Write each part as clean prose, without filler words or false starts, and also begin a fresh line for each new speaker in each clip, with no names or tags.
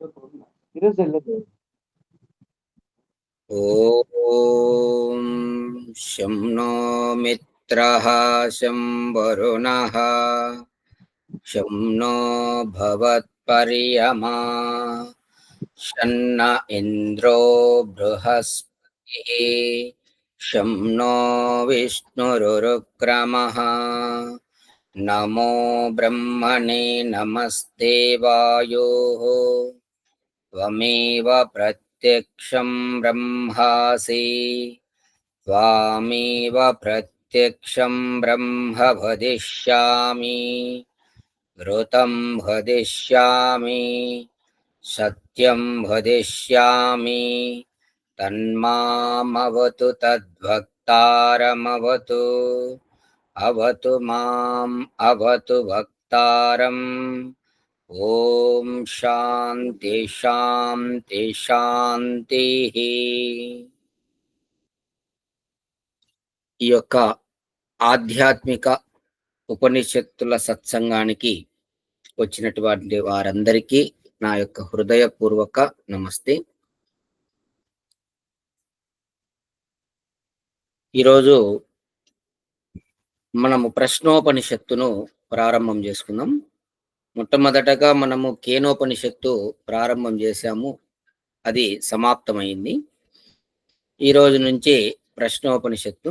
ఈరోజు వెళ్ళదు.
ఓం శం నో మిత్రః శం వరుణః శం నో భవత్పర్యమా షన్న ఇంద్రో బృహస్పతిః శం నో విష్ణురుక్రమః నమో బ్రహ్మణే నమస్తే వాయోః త్వమేవ ప్రత్యక్షం బ్రహ్మాసి త్వామేవ ప్రత్యక్షం బ్రహ్మ వదిష్యామి ఘృతం వదిష్యామి సత్యం వదిష్యామి తన్మామవతు తద్భక్తారమవతు అవతు మాం అవతు భక్తారం. ఓం శాంతి శాంతి శాంతి. ఈ యొక్క ఆధ్యాత్మిక ఉపనిషత్తుల సత్సంగానికి వచ్చినటువంటి వారందరికీ నా యొక్క హృదయపూర్వక నమస్తే. ఈరోజు మనము ప్రశ్నోపనిషత్తును ప్రారంభం చేసుకుందాం. మొట్టమొదటగా మనము కేనోపనిషత్తు ప్రారంభం చేశాము, అది సమాప్తమైంది. ఈ రోజు నుంచి ప్రశ్నోపనిషత్తు.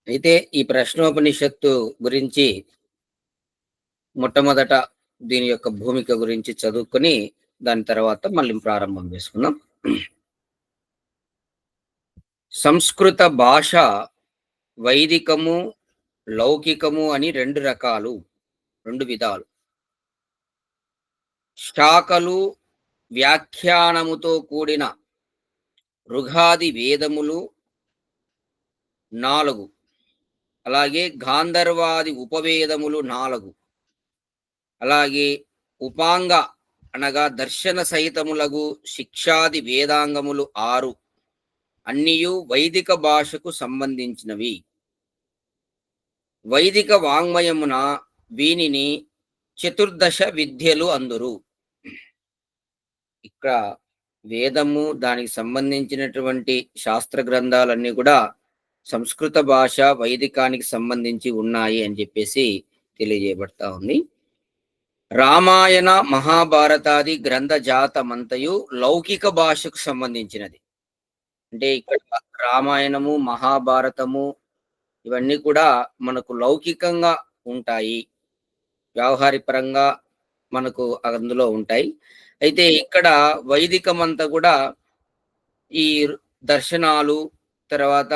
అయితే ఈ ప్రశ్నోపనిషత్తు గురించి మొట్టమొదట దీని యొక్క భూమిక గురించి చదువుకొని దాని తర్వాత మళ్ళీ ప్రారంభం చేసుకుందాం. సంస్కృత భాష వైదికము లౌకికము అని రెండు విధాలు. శాఖలు వ్యాఖ్యానముతో కూడిన ఋగాది వేదములు 4, అలాగే గాంధర్వాది ఉపవేదములు 4, అలాగే ఉపాంగ అనగా దర్శన సహితములగు శిక్షాది వేదాంగములు 6 అన్నియు వైదిక భాషకు సంబంధించినవి. వైదిక వాంగ్మయమున వీనిని చతుర్దశ విద్యలు అందురు. ఇక్కడ వేదము దానికి సంబంధించినటువంటి శాస్త్ర గ్రంథాలన్నీ కూడా సంస్కృత భాష వైదికానికి సంబంధించి ఉన్నాయి అని చెప్పేసి తెలియజేయబడతా ఉంది. రామాయణ మహాభారతాది గ్రంథ జాతమంతయు లౌకిక భాషకు సంబంధించినది. అంటే ఇక్కడ రామాయణము మహాభారతము ఇవన్నీ కూడా మనకు లౌకికంగా ఉంటాయి, వ్యవహారపరంగా మనకు అందులో ఉంటాయి. అయితే ఇక్కడ వైదికమంతా కూడా ఈ దర్శనాలు, తర్వాత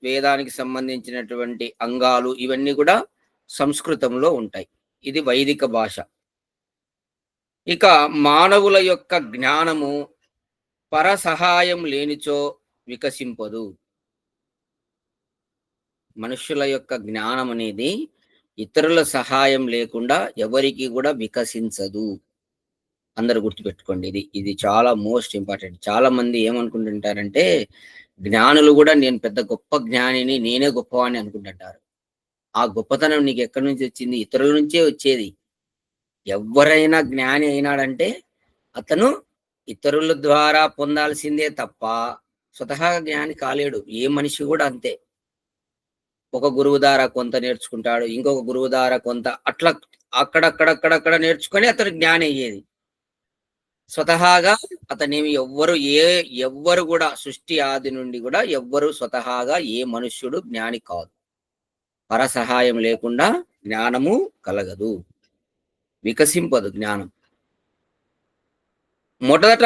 వేదానికి సంబంధించినటువంటి అంగాలు ఇవన్నీ కూడా సంస్కృతంలో ఉంటాయి. ఇది వైదిక భాష. ఇక మానవుల యొక్క జ్ఞానము పరసహాయం లేనిచో వికసింపదు. మనుషుల యొక్క జ్ఞానం అనేది ఇతరుల సహాయం లేకుండా ఎవరికి కూడా వికసించదు. అందరూ గుర్తుపెట్టుకోండి, ఇది చాలా మోస్ట్ ఇంపార్టెంట్. చాలా మంది ఏమనుకుంటుంటారంటే జ్ఞానులు కూడా నేను పెద్ద గొప్ప జ్ఞానిని, నేనే గొప్పవాణ్ణి అనుకుంటుంటారు. ఆ గొప్పతనం నీకు ఎక్కడి నుంచి వచ్చింది? ఇతరుల నుంచే వచ్చేది. ఎవరైనా జ్ఞాని అయినాడంటే అతను ఇతరుల ద్వారా పొందాల్సిందే తప్ప స్వతహాగా జ్ఞాని కాలేడు. ఏ మనిషి కూడా అంతే. ఒక గురువు ద్వారా కొంత నేర్చుకుంటాడు, ఇంకొక గురువు ద్వారా కొంత, అట్లా అక్కడక్కడక్కడక్కడ నేర్చుకొని అతను జ్ఞాని అయ్యేది. స్వతహాగా అతనేమి ఎవ్వరు కూడా సృష్టి ఆది నుండి కూడా ఎవ్వరు స్వతహాగా ఏ మనుష్యుడు జ్ఞాని కాదు. పరసహాయం లేకుండా జ్ఞానము కలగదు, వికసింపదు జ్ఞానం. మొదట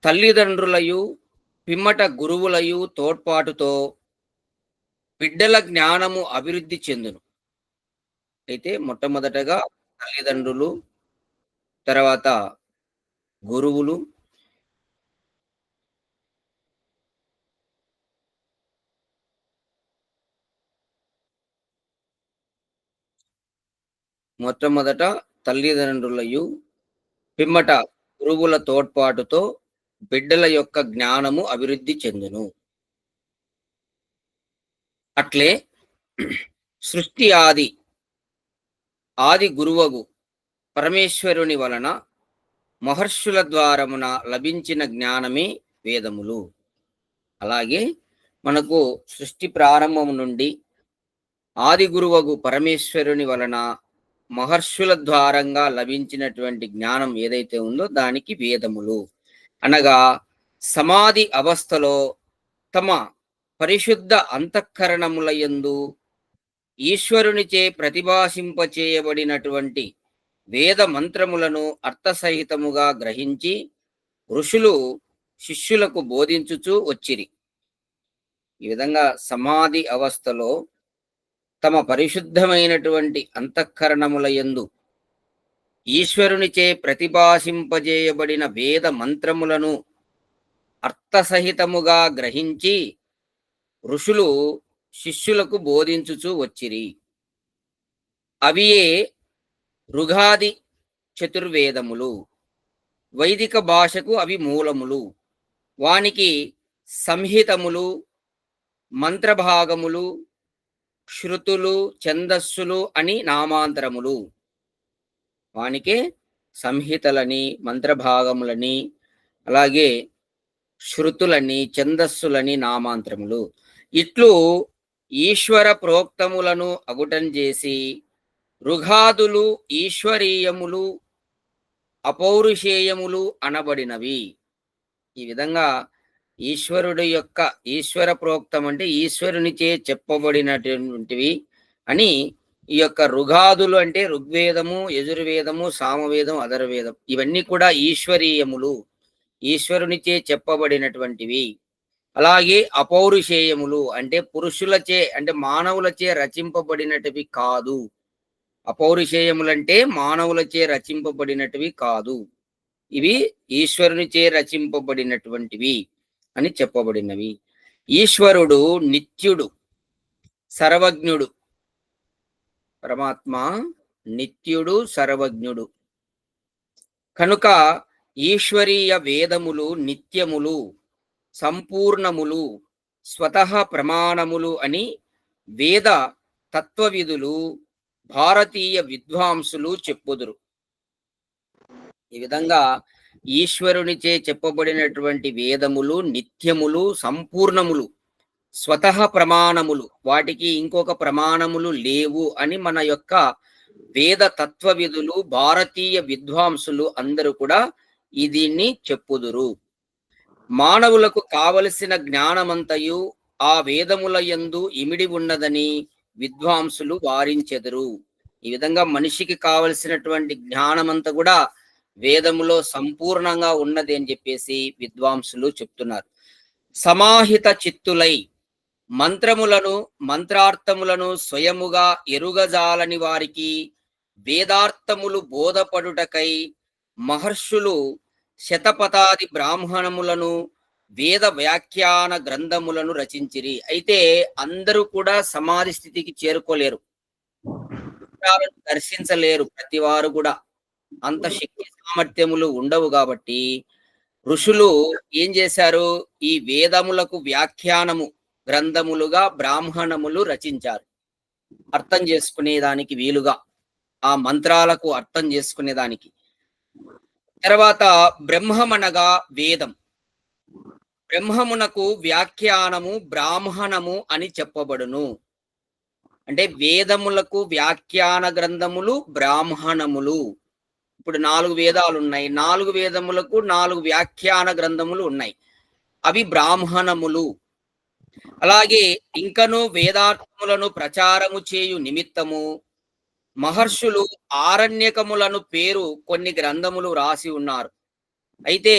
తల్లిదండ్రులయు పిమ్మట గురువులయు తోడ్పాటుతో బిడ్డల జ్ఞానము అభివృద్ధి చెందును. అయితే మొట్టమొదటగా తల్లిదండ్రులు, తర్వాత గురువులు, మొట్టమొదట తల్లిదండ్రులయు పిమ్మట గురువుల తోడ్పాటుతో బిడ్డల యొక్క జ్ఞానము అభివృద్ధి చెందును. అట్లే సృష్టి ఆది గురువగు పరమేశ్వరుని వలన మహర్షుల ద్వారమున లభించిన జ్ఞానమే వేదములు. అలాగే మనకు సృష్టి ప్రారంభం నుండి ఆది గురువగు పరమేశ్వరుని వలన మహర్షుల ద్వారంగా లభించినటువంటి జ్ఞానం ఏదైతే ఉందో దానికి వేదములు. అనగా సమాధి అవస్థలో తమ పరిశుద్ధ అంతఃకరణములయందు ఈశ్వరునిచే ప్రతిభాసింపచేయబడినటువంటి వేద మంత్రములను అర్థసహితముగా గ్రహించి ఋషులు శిష్యులకు బోధించుచూ వచ్చిరి. ఈ విధంగా సమాధి అవస్థలో తమ పరిశుద్ధమైనటువంటి అంతఃకరణములయందు ఈశ్వరునిచే ప్రతిభాసింపజేయబడిన వేద మంత్రములను అర్థసహితముగా గ్రహించి ఋషులు శిష్యులకు బోధించుచూ వచ్చిరి. అవియే ఋగాది చతుర్వేదములు. వైదిక భాషకు అవి మూలములు. వానికి సంహితములు, మంత్రభాగములు, శృతులు, ఛందస్సులు అని నామాంతరములు. వానికే సంహితలని, మంత్రభాగములని, అలాగే శృతులని, ఛందస్సులని నామాంతరములు. ఇట్లు ఈశ్వర ప్రోక్తములను అగుటం చేసి ఋగాదులు ఈశ్వరీయములు, అపౌరుషేయములు అనబడినవి. ఈ విధంగా ఈశ్వర ప్రోక్తం అంటే ఈశ్వరునిచే చెప్పబడినటువంటివి అని. ఈ యొక్క ఋగాదులు అంటే ఋగ్వేదము, యజుర్వేదము, సామవేదం, అథర్వవేదం ఇవన్నీ కూడా ఈశ్వరీయములు, ఈశ్వరునిచే చెప్పబడినటువంటివి. అలాగే అపౌరుషేయములు అంటే పురుషులచే అంటే మానవులచే రచింపబడినటివి కాదు. అపౌరుషేయములంటే మానవులచే రచింపబడినటివి కాదు. ఇవి ఈశ్వరునిచే రచింపబడినటువంటివి అని చెప్పబడినవి. ఈశ్వరుడు నిత్యుడు, సర్వజ్ఞుడు. పరమాత్మ నిత్యుడు, సర్వజ్ఞుడు కనుక ఈశ్వరీయ వేదములు నిత్యములు, సంపూర్ణములు, స్వతః ప్రమాణములు అని వేద తత్వవిధులు, భారతీయ విద్వాంసులు చెప్పుదురు. ఈ విధంగా ఈశ్వరునిచే చెప్పబడినటువంటి వేదములు నిత్యములు, సంపూర్ణములు, స్వతః ప్రమాణములు, వాటికి ఇంకొక ప్రమాణములు లేవు అని మన యొక్క వేద తత్వవిధులు, భారతీయ విద్వాంసులు అందరూ కూడా దీన్ని చెప్పుదురు. మానవులకు కావలసిన జ్ఞానమంతయు ఆ వేదముల యందు ఇమిడి ఉన్నదని విద్వాంసులు వారించెదరు. ఈ విధంగా మనిషికి కావలసినటువంటి జ్ఞానమంతా కూడా వేదములో సంపూర్ణంగా ఉన్నది అని చెప్పేసి విద్వాంసులు చెప్తున్నారు. సమాహిత చిత్తులై మంత్రములను, మంత్రార్థములను స్వయముగా ఎరుగజాలని వారికి వేదార్థములు బోధపడుటకై మహర్షులు శతపథాది బ్రాహ్మణములను, వేద వ్యాఖ్యాన గ్రంథములను రచించిరి. అయితే అందరూ కూడా సమాధి స్థితికి చేరుకోలేరు, దర్శించలేరు. ప్రతి వారు కూడా అంత శక్తి సామర్థ్యములు ఉండవు. కాబట్టి ఋషులు ఏం చేశారు? ఈ వేదములకు వ్యాఖ్యానము గ్రంథములుగా బ్రాహ్మణములు రచించారు. అర్థం చేసుకునేదానికి వీలుగా, ఆ మంత్రాలకు అర్థం చేసుకునేదానికి. తర్వాత బ్రహ్మమనగా వేదం. బ్రహ్మమునకు వ్యాఖ్యానము బ్రాహ్మణము అని చెప్పబడును. అంటే వేదములకు వ్యాఖ్యాన గ్రంథములు బ్రాహ్మణములు. ఇప్పుడు 4 వేదాలు ఉన్నాయి. 4 వేదములకు 4 వ్యాఖ్యాన గ్రంథములు ఉన్నాయి. అవి బ్రాహ్మణములు. అలాగే ఇంకను వేదార్థములను ప్రచారము చేయు నిమిత్తము మహర్షులు ఆరణ్యకములను పేరు కొన్ని గ్రంథములు రాసి ఉన్నారు. అయితే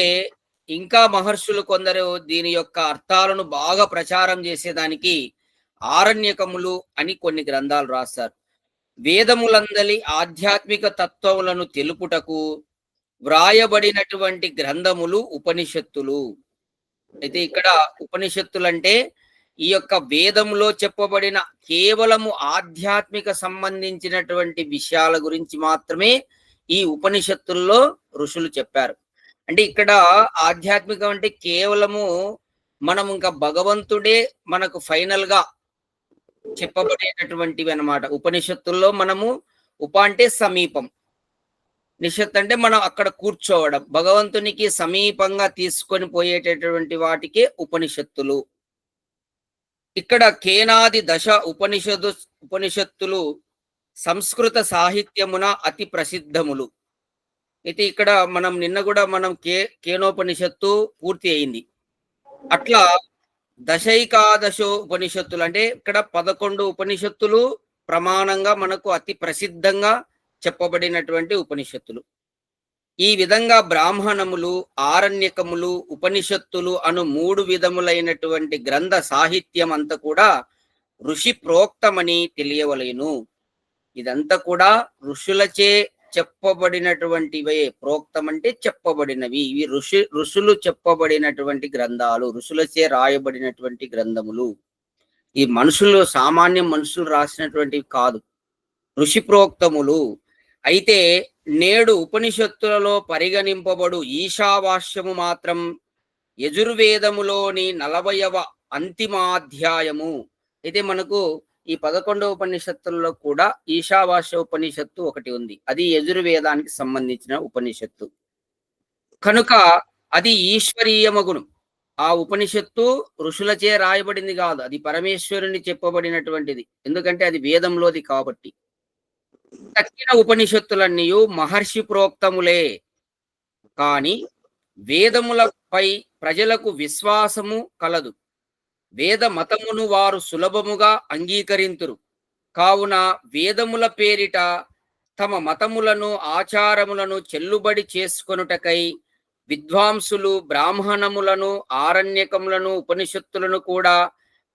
ఇంకా మహర్షులు కొందరు దీని యొక్క అర్థాలను బాగా ప్రచారం చేసేదానికి ఆరణ్యకములు అని కొన్ని గ్రంథాలు రాస్తారు. వేదములందలి ఆధ్యాత్మిక తత్వములను తెలుపుటకు వ్రాయబడినటువంటి గ్రంథములు ఉపనిషత్తులు. అయితే ఇక్కడ ఉపనిషత్తులంటే ఈ యొక్క వేదములో చెప్పబడిన కేవలము ఆధ్యాత్మిక సంబంధించినటువంటి విషయాల గురించి మాత్రమే ఈ ఉపనిషత్తుల్లో ఋషులు చెప్పారు. అంటే ఇక్కడ ఆధ్యాత్మికం అంటే కేవలము మనం ఇంకా భగవంతుడే మనకు ఫైనల్ గా చెప్పబడేటటువంటివి అన్నమాట. ఉపనిషత్తుల్లో మనము అంటే సమీపం. నిషత్ అంటే మనం అక్కడ కూర్చోవడం. భగవంతునికి సమీపంగా తీసుకొని పోయేటటువంటి వాటికే ఉపనిషత్తులు. ఇక్కడ కేనాది దశ ఉపనిషత్తులు సంస్కృత సాహిత్యమున అతి ప్రసిద్ధములు. అయితే ఇక్కడ మనం నిన్న గూడా మనం కేనోపనిషత్తు పూర్తి అయింది. అట్లా దశైకాదశో ఉపనిషత్తులు అంటే ఇక్కడ 11 ఉపనిషత్తులు ప్రమాణంగా మనకు అతి ప్రసిద్ధంగా చెప్పబడినటువంటి ఉపనిషత్తులు. ఈ విధంగా బ్రాహ్మణములు, ఆరణ్యకములు, ఉపనిషత్తులు అను 3 విధములైనటువంటి గ్రంథ సాహిత్యం అంతా కూడా ఋషి ప్రోక్తమని తెలియవలెను. ఇదంతా కూడా ఋషులచే చెప్పబడినటువంటివే. ప్రోక్తం అంటే చెప్పబడినవి. ఇవి ఋషులు చెప్పబడినటువంటి గ్రంథాలు, ఋషులచే రాయబడినటువంటి గ్రంథములు. ఈ మనుషులు, సామాన్య మనుషులు రాసినటువంటివి కాదు, ఋషి ప్రోక్తములు. అయితే నేడు ఉపనిషత్తులలో పరిగణింపబడు ఈశావాస్యము మాత్రం యజుర్వేదములోని 40వ అంతిమాధ్యాయము. అయితే మనకు ఈ 11వ ఉపనిషత్తుల్లో కూడా ఈశావాస్య ఉపనిషత్తు ఒకటి ఉంది. అది యజుర్వేదానికి సంబంధించిన ఉపనిషత్తు. కనుక అది ఈశ్వరీయమగును. ఆ ఉపనిషత్తు ఋషులచే రాయబడింది కాదు, అది పరమేశ్వరుని చెప్పబడినటువంటిది. ఎందుకంటే అది వేదంలోది కాబట్టి. తక్కిన ఉపనిషత్తులన్నీయు మహర్షి ప్రోక్తములే. కాని వేదములపై ప్రజలకు విశ్వాసము కలదు. వేద మతమును వారు సులభముగా అంగీకరింతురు. కావున వేదముల పేరిట తమ మతములను, ఆచారములను చెల్లుబడి చేసుకొనుటకై విద్వాంసులు బ్రాహ్మణములను, ఆరణ్యకములను, ఉపనిషత్తులను కూడా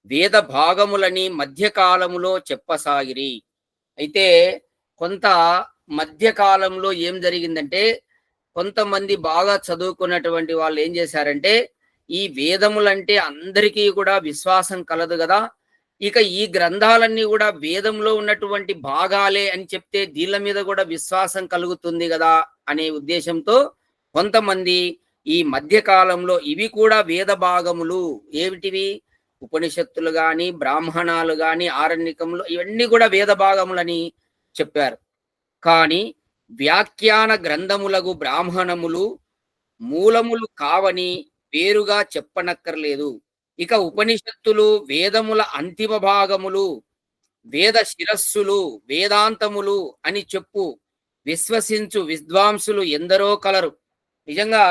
వేద భాగములని మధ్యకాలములో చెప్పసాగిరి. అయితే కొంత మధ్యకాలంలో ఏం జరిగిందంటే, కొంతమంది బాగా చదువుకున్నటువంటి వాళ్ళు ఏం చేశారంటే, ఈ వేదములంటే అందరికీ కూడా విశ్వాసం కలదు కదా, ఇక ఈ గ్రంథాలన్నీ కూడా వేదంలో ఉన్నటువంటి భాగాలే అని చెప్తే దీళ్ళ మీద కూడా విశ్వాసం కలుగుతుంది కదా అనే ఉద్దేశంతో కొంతమంది ఈ మధ్యకాలంలో ఇవి కూడా వేద భాగములు, ఏమిటివి, ఉపనిషత్తులు గాని, బ్రాహ్మణాలు గాని, ఆరణ్యకములు, ఇవన్నీ కూడా వేద భాగములని చెప్పారు. కానీ వ్యాఖ్యాన గ్రంథములకు బ్రాహ్మణములు మూలములు కావని వేరుగా చెప్పనక్కర్లేదు. ఇక ఉపనిషత్తులు వేదముల అంతిమ భాగములు, వేద శిరస్సులు, వేదాంతములు అని చెప్పు విశ్వసించు విద్వాంసులు ఎందరో కలరు. నిజంగా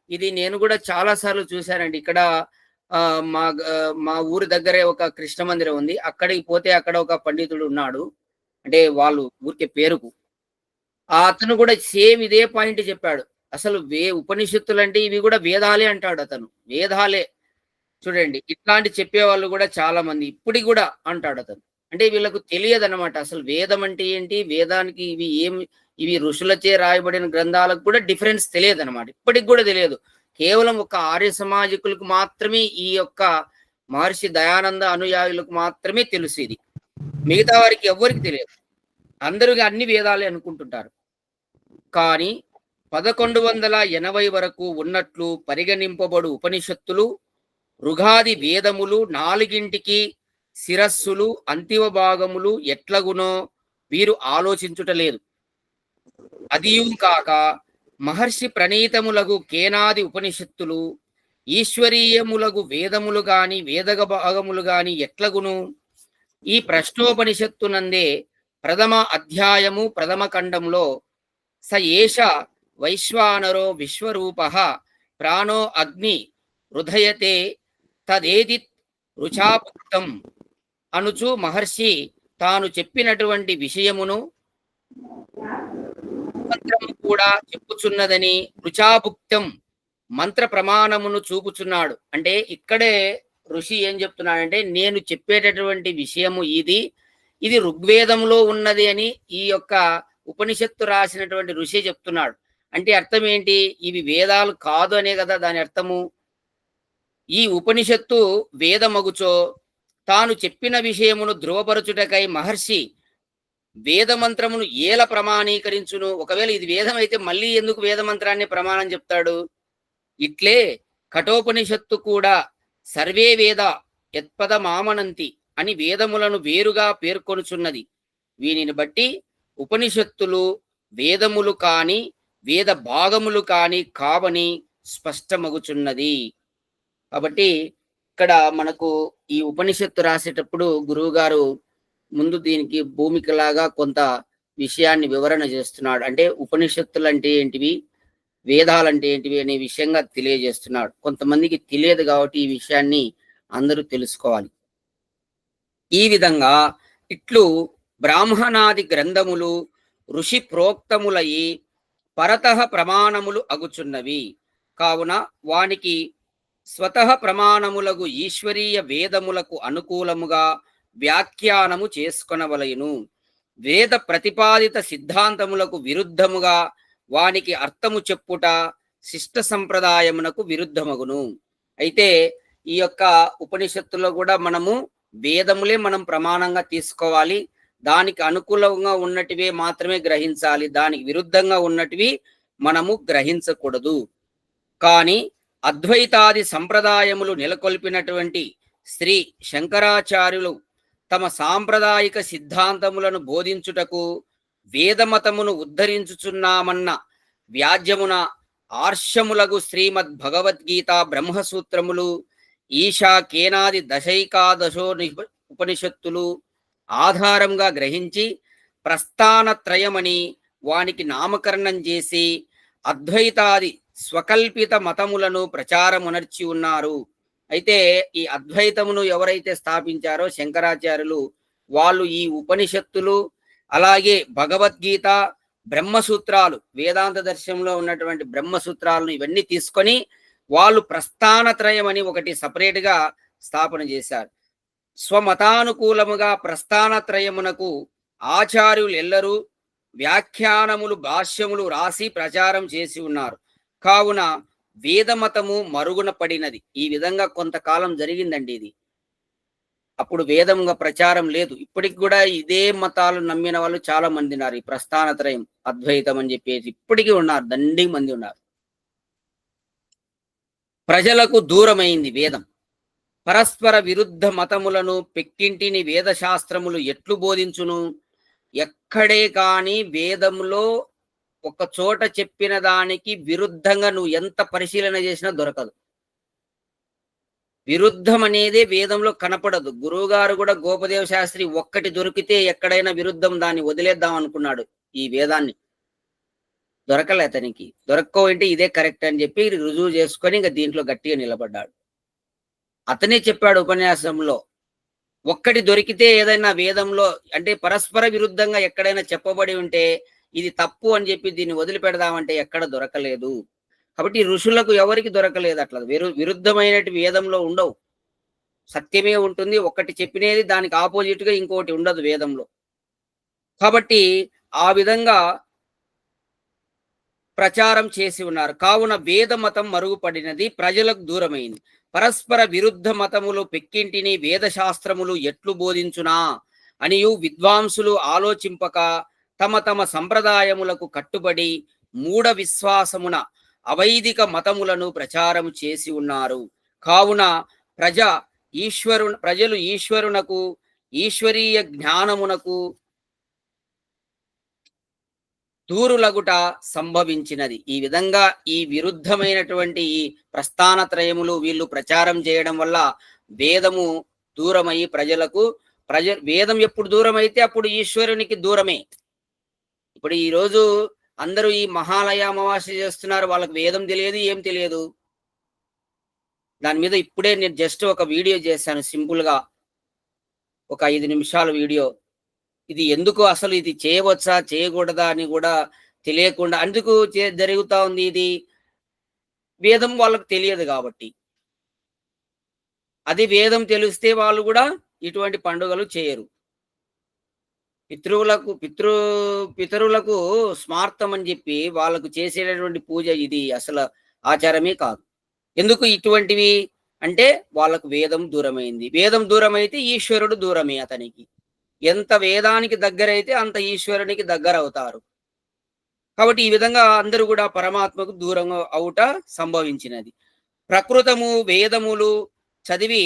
ఇది నేను కూడా చాలా సార్లు చూశానండి. ఇక్కడ మా ఊరి దగ్గరే ఒక కృష్ణ మందిరం ఉంది. అక్కడికి పోతే అక్కడ ఒక పండితుడు ఉన్నాడు. అంటే వాళ్ళు ఊరికే పేరుకు. అతను కూడా సేమ్ ఇదే పాయింట్ చెప్పాడు. అసలు ఉపనిషత్తులు అంటే ఇవి కూడా వేదాలే అంటాడు అతను. వేదాలే చూడండి. ఇట్లాంటి చెప్పేవాళ్ళు కూడా చాలా మంది ఇప్పటికి కూడా అంటాడు అతను. అంటే వీళ్ళకు తెలియదన్నమాట అసలు వేదం అంటే ఏంటి, వేదానికి ఇవి ఋషులచే రాయబడిన గ్రంథాలకు కూడా డిఫరెన్స్ తెలియదన్నమాట. ఇప్పటికి కూడా తెలియదు. కేవలం ఒక ఆర్య సమాజికులకు మాత్రమే, ఈ యొక్క మహర్షి దయానంద అనుయాయులకు మాత్రమే తెలుసు ఇది. మిగతా వారికి ఎవ్వరికి తెలియదు. అందరూ అన్ని వేదాలే అనుకుంటుంటారు. కానీ 1180 వరకు ఉన్నట్లు పరిగణింపబడు ఉపనిషత్తులు, ఋగాది వేదములు 4ంటికి శిరస్సులు, అంతిమ భాగములు ఎట్లగునో వీరు ఆలోచించుటలేదు. అదియు కాక మహర్షి ప్రణీతములగు కేనాది ఉపనిషత్తులు ఈశ్వరీయములగు వేదములు గాని, వేదగ భాగములు గాని ఎట్లగును. ఈ ప్రశ్నోపనిషత్తునందే ప్రథమ అధ్యాయము ప్రథమ ఖండంలో స ఏష వైశ్వానరో విశ్వరూపః ప్రాణో అగ్ని హృదయతే తదేది రుచాపుక్తం అనుచు మహర్షి తాను చెప్పినటువంటి విషయమును మంత్రము కూడా చెప్పుచున్నదని రుచాభుక్తం మంత్ర ప్రమాణమును చూపుచున్నాడు. అంటే ఇక్కడే ఋషి ఏం చెప్తున్నాడంటే, నేను చెప్పేటటువంటి విషయము ఇది ఋగ్వేదంలో ఉన్నది అని ఈ యొక్క ఉపనిషత్తు రాసినటువంటి ఋషి చెప్తున్నాడు. అంటే అర్థం ఏంటి, ఇవి వేదాలు కాదు అనే కదా దాని అర్థము. ఈ ఉపనిషత్తు వేదమగుచో తాను చెప్పిన విషయమును ధృవపరచుటకై మహర్షి వేదమంత్రమును ఏల ప్రమాణీకరించును. ఒకవేళ ఇది వేదం అయితే మళ్ళీ ఎందుకు వేదమంత్రాన్ని ప్రమాణం చెప్తాడు? ఇట్లే కఠోపనిషత్తు కూడా సర్వే వేద యత్పదమామనంతి అని వేదములను వేరుగా పేర్కొనుచున్నది. వీనిని బట్టి ఉపనిషత్తులు వేదములు కాని వేద భాగములు కాని కావని స్పష్టమగుచున్నది. కాబట్టి ఇక్కడ మనకు ఈ ఉపనిషత్తు రాసేటప్పుడు గురువుగారు ముందు దీనికి భూమికలాగా కొంత విషయాన్ని వివరణ చేస్తున్నాడు. అంటే ఉపనిషత్తులు అంటే ఏంటివి, వేదాలంటే ఏంటివి అనే విషయంగా తెలియజేస్తున్నాడు. కొంతమందికి తెలియదు కాబట్టి ఈ విషయాన్ని అందరూ తెలుసుకోవాలి. ఈ విధంగా ఇట్లు బ్రాహ్మణాది గ్రంథములు ఋషి ప్రోక్తములయి పరతః ప్రమాణములు అగుచున్నవి. కావున వానికి స్వతః ప్రమాణములగు ఈశ్వరీయ వేదములకు అనుకూలముగా వ్యాఖ్యానము చేసుకొనవలయును. వేద ప్రతిపాదిత సిద్ధాంతములకు విరుద్ధముగా వానికి అర్థము చెప్పుట శిష్ట సంప్రదాయమునకు విరుద్ధమగును. అయితే ఈ యొక్క ఉపనిషత్తులో కూడా మనము వేదములే మనం ప్రమాణంగా తీసుకోవాలి. దానికి అనుకూలంగా ఉన్నటివే మాత్రమే గ్రహించాలి. దానికి విరుద్ధంగా ఉన్నటివి మనము గ్రహించకూడదు. కానీ అద్వైతాది సంప్రదాయములు నెలకొల్పినటువంటి శ్రీ శంకరాచార్యులు తమ సాంప్రదాయిక సిద్ధాంతములను బోధించుటకు వేదమతమును ఉద్ధరించుచున్నామన్న వ్యాజ్యమున ఆర్షములగు శ్రీమద్ భగవద్గీత బ్రహ్మసూత్రములు ఈశా కేనాది దశైకాదశో ఉపనిషత్తులు ఆధారంగా గ్రహించి ప్రస్థానత్రయమని వానికి నామకరణం చేసి అద్వైతాది స్వకల్పిత మతములను ప్రచారమునర్చి ఉన్నారు. అయితే ఈ అద్వైతమును ఎవరైతే స్థాపించారో శంకరాచార్యులు, వాళ్ళు ఈ ఉపనిషత్తులు అలాగే భగవద్గీత బ్రహ్మసూత్రాలు వేదాంత దర్శనంలో ఉన్నటువంటి బ్రహ్మసూత్రాలను ఇవన్నీ తీసుకొని వాళ్ళు ప్రస్థానత్రయం అని ఒకటి సపరేట్గా స్థాపన చేశారు. స్వమతానుకూలముగా ప్రస్థానత్రయమునకు ఆచార్యులు ఎల్లరూ వ్యాఖ్యానములు భాష్యములు రాసి ప్రచారం చేసి ఉన్నారు. కావున వేదమతము మరుగున పడినది. ఈ విధంగా కొంతకాలం జరిగిందండి ఇది. అప్పుడు వేదంగా ప్రచారం లేదు. ఇప్పటికి కూడా ఇదే మతాలు నమ్మిన వాళ్ళు చాలా మంది ఉన్నారు. ఈ ప్రస్థానత్రయం అద్వైతం అని చెప్పేసి ఇప్పటికీ ఉన్నారు, దండి మంది ఉన్నారు. ప్రజలకు దూరమైంది వేదం. పరస్పర విరుద్ధ మతములను పెక్కింటిని వేదశాస్త్రములు ఎట్లు బోధించును? ఎక్కడే కాని వేదంలో ఒక చోట చెప్పిన దానికి విరుద్ధంగా నువ్వు ఎంత పరిశీలన చేసినా దొరకదు. విరుద్ధం అనేదే వేదంలో కనపడదు. గురువుగారు కూడా గోపదేవ శాస్త్రి ఒక్కటి దొరికితే ఎక్కడైనా విరుద్ధం దాన్ని వదిలేద్దాం అనుకున్నాడు. ఈ వేదాన్ని దొరకలే అతనికి. దొరక్కోంటే ఇదే కరెక్ట్ అని చెప్పి రుజువు చేసుకొని ఇంకా దీంట్లో గట్టిగా నిలబడ్డాడు. అతనే చెప్పాడు ఉపన్యాసంలో, ఒక్కటి దొరికితే ఏదైనా వేదంలో అంటే పరస్పర విరుద్ధంగా ఎక్కడైనా చెప్పబడి ఉంటే ఇది తప్పు అని చెప్పి దీన్ని వదిలిపెడదామంటే ఎక్కడ దొరకలేదు. కాబట్టి ఋషులకు ఎవరికి దొరకలేదు. అట్లా విరుద్ధమైనటి వేదంలో ఉండవు. సత్యమే ఉంటుంది. ఒకటి చెప్పినది దానికి ఆపోజిట్ గా ఇంకోటి ఉండదు వేదంలో. కాబట్టి ఆ విధంగా ప్రచారం చేసి ఉన్నారు. కావున వేద మతం మరుగుపడినది, ప్రజలకు దూరమైంది. పరస్పర విరుద్ధ మతములు పెక్కింటిని వేదశాస్త్రములు ఎట్లు బోధించునా అనియు విద్వాంసులు ఆలోచింపక తమ తమ సంప్రదాయములకు కట్టుబడి మూఢ విశ్వాసమున అవైదిక మతములను ప్రచారం చేసి ఉన్నారు. కావున ప్రజలు ఈశ్వరునకు ఈశ్వరీయ జ్ఞానమునకు దూరులగుట సంభవించినది. ఈ విధంగా ఈ విరుద్ధమైనటువంటి ఈ ప్రస్థానత్రయములు వీళ్ళు ప్రచారం చేయడం వల్ల వేదము దూరమై వేదం ఎప్పుడు దూరమైతే అప్పుడు ఈశ్వరునికి దూరమే. ఇప్పుడు ఈరోజు అందరూ ఈ మహాలయ అమావాస్య చేస్తున్నారు, వాళ్ళకి వేదం తెలియదు, ఏం తెలియదు. దాని మీద ఇప్పుడే నేను జస్ట్ ఒక వీడియో చేశాను, సింపుల్ గా ఒక 5 నిమిషాల వీడియో. ఇది ఎందుకు అసలు ఇది చేయవచ్చా చేయకూడదా అని కూడా తెలియకుండా అందుకు జరుగుతా ఉంది. ఇది వేదం వాళ్ళకు తెలియదు కాబట్టి. అది వేదం తెలిస్తే వాళ్ళు కూడా ఇటువంటి పండుగలు చేయరు. పితరులకు స్మార్థం అని చెప్పి వాళ్ళకు చేసేటటువంటి పూజ ఇది అసలు ఆచారమే కాదు. ఎందుకు ఇటువంటివి అంటే వాళ్ళకు వేదం దూరమైంది. వేదం దూరమైతే ఈశ్వరుడు దూరమే అతనికి. ఎంత వేదానికి దగ్గరైతే అంత ఈశ్వరునికి దగ్గర అవుతారు. కాబట్టి ఈ విధంగా అందరూ కూడా పరమాత్మకు దూరం అవుట సంభవించినది. ప్రకృతము వేదములు చదివి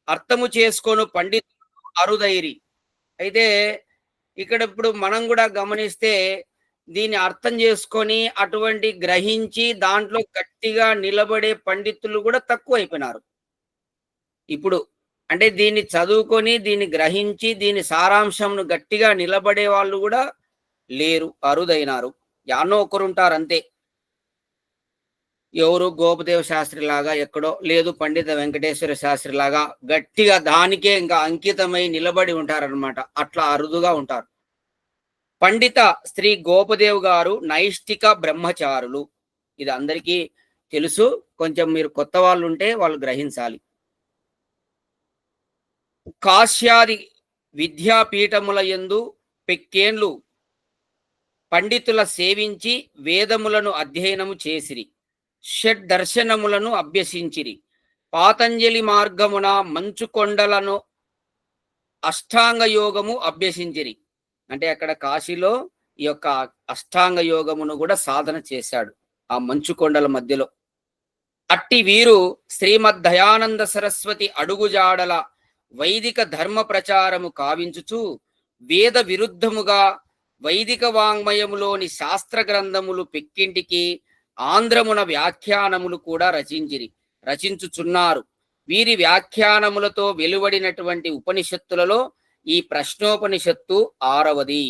అర్థము చేసుకొను పండితులు అరుదైరి. అయితే ఇక్కడ ఇప్పుడు మనం గూడా గమనిస్తే దీన్ని అర్థం చేసుకొని, అటువంటి గ్రహించి దాంట్లో గట్టిగా నిలబడే పండితులు గూడా తక్కువైపోయినారు. ఇప్పుడు అంటే దీన్ని చదువుకొని, దీన్ని గ్రహించి, దీని సారాంశంను గట్టిగా నిలబడే వాళ్ళు గూడా లేరు. అరుదైనారు. యాడనో ఒకరుంటారంతే. ఎవరు గోపదేవ శాస్త్రిలాగా ఎక్కడో, లేదు పండిత వెంకటేశ్వర శాస్త్రిలాగా గట్టిగా దానికే ఇంకా అంకితమై నిలబడి ఉంటారనమాట. అట్లా అరుదుగా ఉంటారు. పండిత శ్రీ గోపదేవ్ గారు నైష్టిక బ్రహ్మచారులు. ఇది అందరికీ తెలుసు. కొంచెం మీరు కొత్త వాళ్ళుంటే వాళ్ళు గ్రహించాలి. కాశ్యాది విద్యాపీఠముల యందు పెక్కేండ్లు పండితుల సేవించి వేదములను అధ్యయనము చేసిరి. షడ్దర్శనములను అభ్యసించిరి. పాతంజలి మార్గమున మంచు కొండలను అష్టాంగ యోగము అభ్యసించిరి. అంటే అక్కడ కాశీలో ఈ యొక్క అష్టాంగ యోగమును కూడా సాధన చేశాడు ఆ మంచు కొండల మధ్యలో. అట్టి వీరు శ్రీమద్ దయానంద సరస్వతి అడుగుజాడల వైదిక ధర్మ ప్రచారము కావించుచు వేద విరుద్ధముగా వైదిక వాంగ్మయములోని శాస్త్ర గ్రంథములు పెక్కింటికి ఆంధ్రమున వ్యాఖ్యానములు కూడా రచించుచున్నారు. వీరి వ్యాఖ్యానములతో వెలువడినటువంటి ఉపనిషత్తులలో ఈ ప్రశ్నోపనిషత్తు 6వది.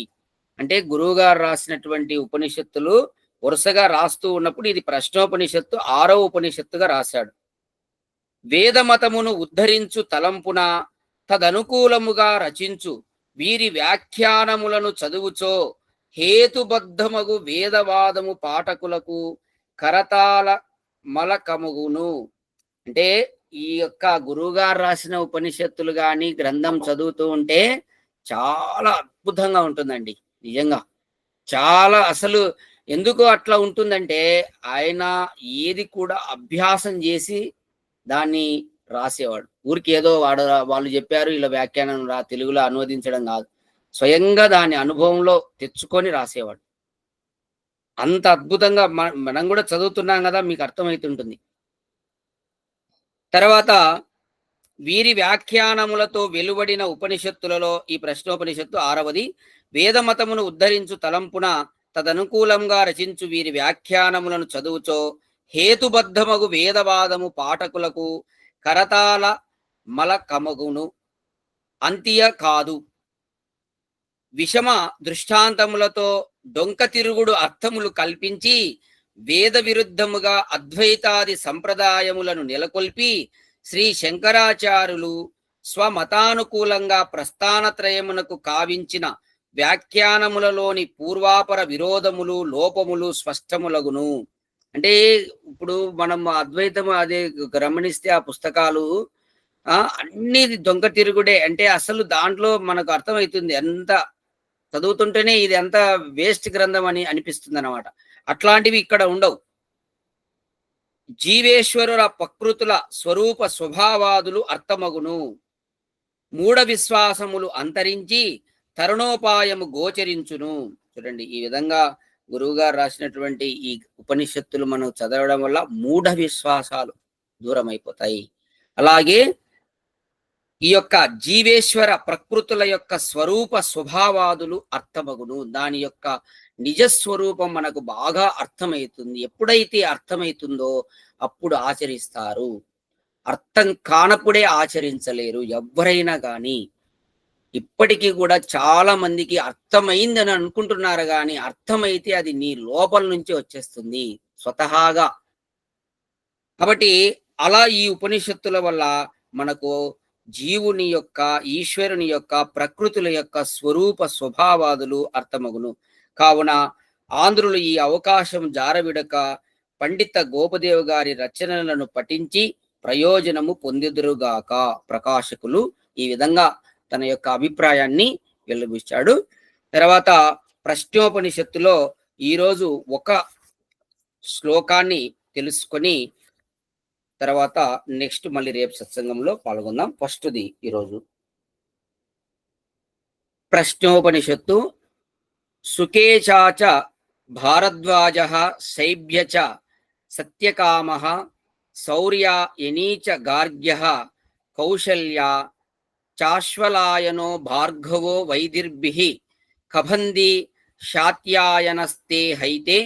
అంటే గురువుగారు రాసినటువంటి ఉపనిషత్తులు వరుసగా రాస్తూ ఉన్నప్పుడు ఇది ప్రశ్నోపనిషత్తు 6వ ఉపనిషత్తుగా రాశాడు. వేదమతమును ఉద్ధరించు తలంపున తదనుకూలముగా రచించు వీరి వ్యాఖ్యానములను చదువుచో హేతుబద్ధమగు వేదవాదము పాఠకులకు కరతాల మలకముగును. అంటే ఈ యొక్క గురువుగారు రాసిన ఉపనిషత్తులు కానీ గ్రంథం చదువుతూ ఉంటే చాలా అద్భుతంగా ఉంటుందండి. నిజంగా చాలా అసలు ఎందుకు అట్లా ఉంటుందంటే ఆయన ఏది కూడా అభ్యాసం చేసి దాన్ని రాసేవాడు. ఊరికి ఏదో వాళ్ళు చెప్పారు ఇలా వ్యాఖ్యానం తెలుగులో అనువదించడం కాదు. స్వయంగా దాని అనుభవంలో తెచ్చుకొని రాసేవాడు. అంత అద్భుతంగా మనం కూడా చదువుతున్నాం కదా, మీకు అర్థమవుతుంటుంది. తర్వాత వీరి వ్యాఖ్యానములతో వెలువడిన ఉపనిషత్తులలో ఈ ప్రశ్నోపనిషత్తు 6వది. వేదమతమును ఉద్ధరించు తలంపున తదనుకూలంగా రచించు వీరి వ్యాఖ్యానములను చదువుచో హేతుబద్ధమగు వేదవాదము పాఠకులకు కరతాల మలకమగును. అంత్య కాదు విషమ దృష్టాంతములతో డొంక తిరుగుడు అర్థములు కల్పించి వేద విరుద్ధముగా అద్వైతాది సంప్రదాయములను నెలకొల్పి శ్రీ శంకరాచార్యులు స్వమతానుకూలంగా ప్రస్థానత్రయమునకు కావించిన వ్యాఖ్యానములలోని పూర్వాపర విరోధములు లోపములు స్పష్టములగును. అంటే ఇప్పుడు మనం అద్వైతం అదే గమనిస్తే ఆ పుస్తకాలు అన్ని దొంగ తిరుగుడే. అంటే అసలు దాంట్లో మనకు అర్థమవుతుంది ఎంత చదువుతుంటేనే ఇది ఎంత వేస్ట్ గ్రంథం అని అనిపిస్తుంది అన్నమాట. అట్లాంటివి ఇక్కడ ఉండవు. జీవేశ్వరుల ప్రకృతుల స్వరూప స్వభావాదులు అర్థమగును. మూఢ విశ్వాసములు అంతరించి తరుణోపాయము గోచరించును. చూడండి, ఈ విధంగా గురువుగారు రాసినటువంటి ఈ ఉపనిషత్తులు మనం చదవడం వల్ల మూఢ విశ్వాసాలు దూరం అయిపోతాయి. అలాగే ఈ యొక్క జీవేశ్వర ప్రకృతుల యొక్క స్వరూప స్వభావాదులు అర్థమగును. దాని యొక్క నిజస్వరూపం మనకు బాగా అర్థమవుతుంది. ఎప్పుడైతే అర్థమవుతుందో అప్పుడు ఆచరిస్తారు. అర్థం కానప్పుడే ఆచరించలేరు ఎవ్వరైనా కానీ. ఇప్పటికీ కూడా చాలా మందికి అర్థమైందని అనుకుంటున్నారు కానీ అర్థమైతే అది నీ లోపల నుంచి వచ్చేస్తుంది స్వతహాగా. కాబట్టి అలా ఈ ఉపనిషత్తుల వల్ల మనకు జీవుని యొక్క ఈశ్వరుని యొక్క ప్రకృతుల యొక్క స్వరూప స్వభావాదులు అర్థమగును. కావున ఆంధ్రులు ఈ అవకాశం జారవిడక పండిత గోపదేవ్ గారి రచనలను పఠించి ప్రయోజనము పొందిదురుగాక. ప్రకాశకులు ఈ విధంగా తన యొక్క అభిప్రాయాన్ని వెలుబుచ్చాడు. తర్వాత ప్రశ్నోపనిషత్తులో ఈరోజు ఒక శ్లోకాన్ని తెలుసుకొని తర్వాత నెక్స్ట్ మళ్ళీ రేపు సత్సంగంలో పాల్గొందాం. ఫస్ట్ది ఈరోజు ప్రశ్నోపనిషత్తు. సుకేచాచ భారద్వాజ శైభ్యచ సత్యకామ శౌర్య యనీచ గార్గ్య కౌశల్య చాశ్వలాయనో భార్గవో వైదిర్భిః కబంది శాత్యాయనస్తే హైతే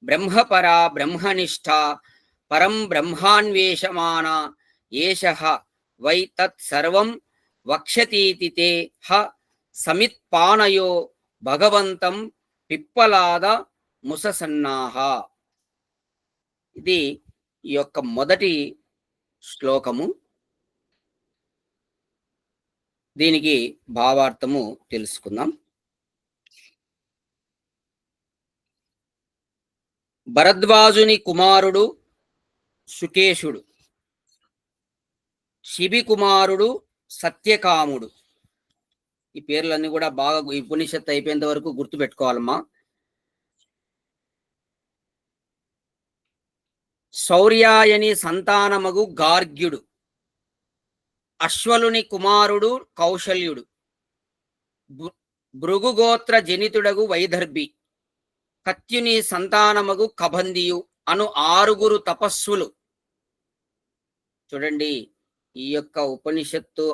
బ్రహ్మపరా బ్రహ్మనిష్ఠా పరం బ్రహ్మాన్వేషమాన ఏషః వై తత్ సర్వం వక్ష్యతీతి తే హ సమిత్పానయో భగవంతం పిప్పలాద ముససన్నాహ. ఇది ఈ యొక్క మొదటి శ్లోకము. దీనికి భావార్థము తెలుసుకుందాం. భరద్వాజుని కుమారుడు శుకేశుడు, శిబి కుమారుడు సత్యకాముడు. ఈ పేర్లన్నీ కూడా బాగా ఈ ఉపనిషత్తు అయిపోయేంత వరకు గుర్తుపెట్టుకోవాలమ్మా. శౌర్యాయని సంతానమగు గార్గ్యుడు, అశ్వలుని కుమారుడు కౌశల్యుడు, భృగుగోత్ర జనితుడగు వైదర్భి, కత్యుని సంతానమగు కబందియు అను 6 తపస్సులు. చూడండి, ఈ యొక్క ఉపనిషత్తు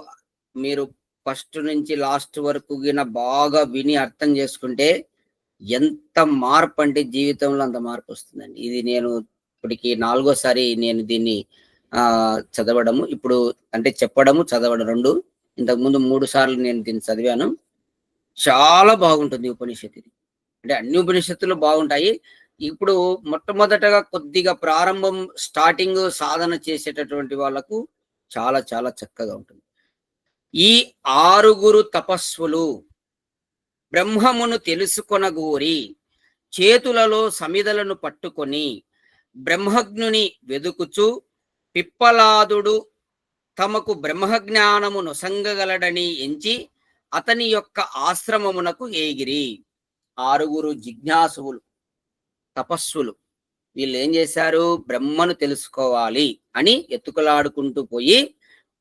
మీరు ఫస్ట్ నుంచి లాస్ట్ వరకు బాగా విని అర్థం చేసుకుంటే ఎంత మార్పు అంటే జీవితంలో అంత మార్పు వస్తుందండి. ఇది నేను ఇప్పటికి 4వ సారి నేను దీన్ని చదవడము, ఇప్పుడు అంటే చెప్పడము చదవడం 2. ఇంతకుముందు 3 సార్లు నేను దీన్ని చదివాను. చాలా బాగుంటుంది ఉపనిషత్తు. అంటే అన్ని ఉపనిషత్తులు బాగుంటాయి. ఇప్పుడు మొట్టమొదటగా కొద్దిగా ప్రారంభం స్టార్టింగ్ సాధన చేసేటటువంటి వాళ్ళకు చాలా చాలా చక్కగా ఉంటుంది. ఈ 6 తపస్సులు బ్రహ్మమును తెలుసుకొనగోరి చేతులలో సమిదలను పట్టుకొని బ్రహ్మజ్ఞుని వెదుకుచు పిప్పలాదుడు తమకు బ్రహ్మజ్ఞానము నొసంగగలడని ఎంచి అతని యొక్క ఆశ్రమమునకు ఏగిరి. 6 జిజ్ఞాసువులు, తపస్సులు. వీళ్ళు ఏం చేశారు? బ్రహ్మను తెలుసుకోవాలి అని ఎత్తుకలాడుకుంటూ పోయి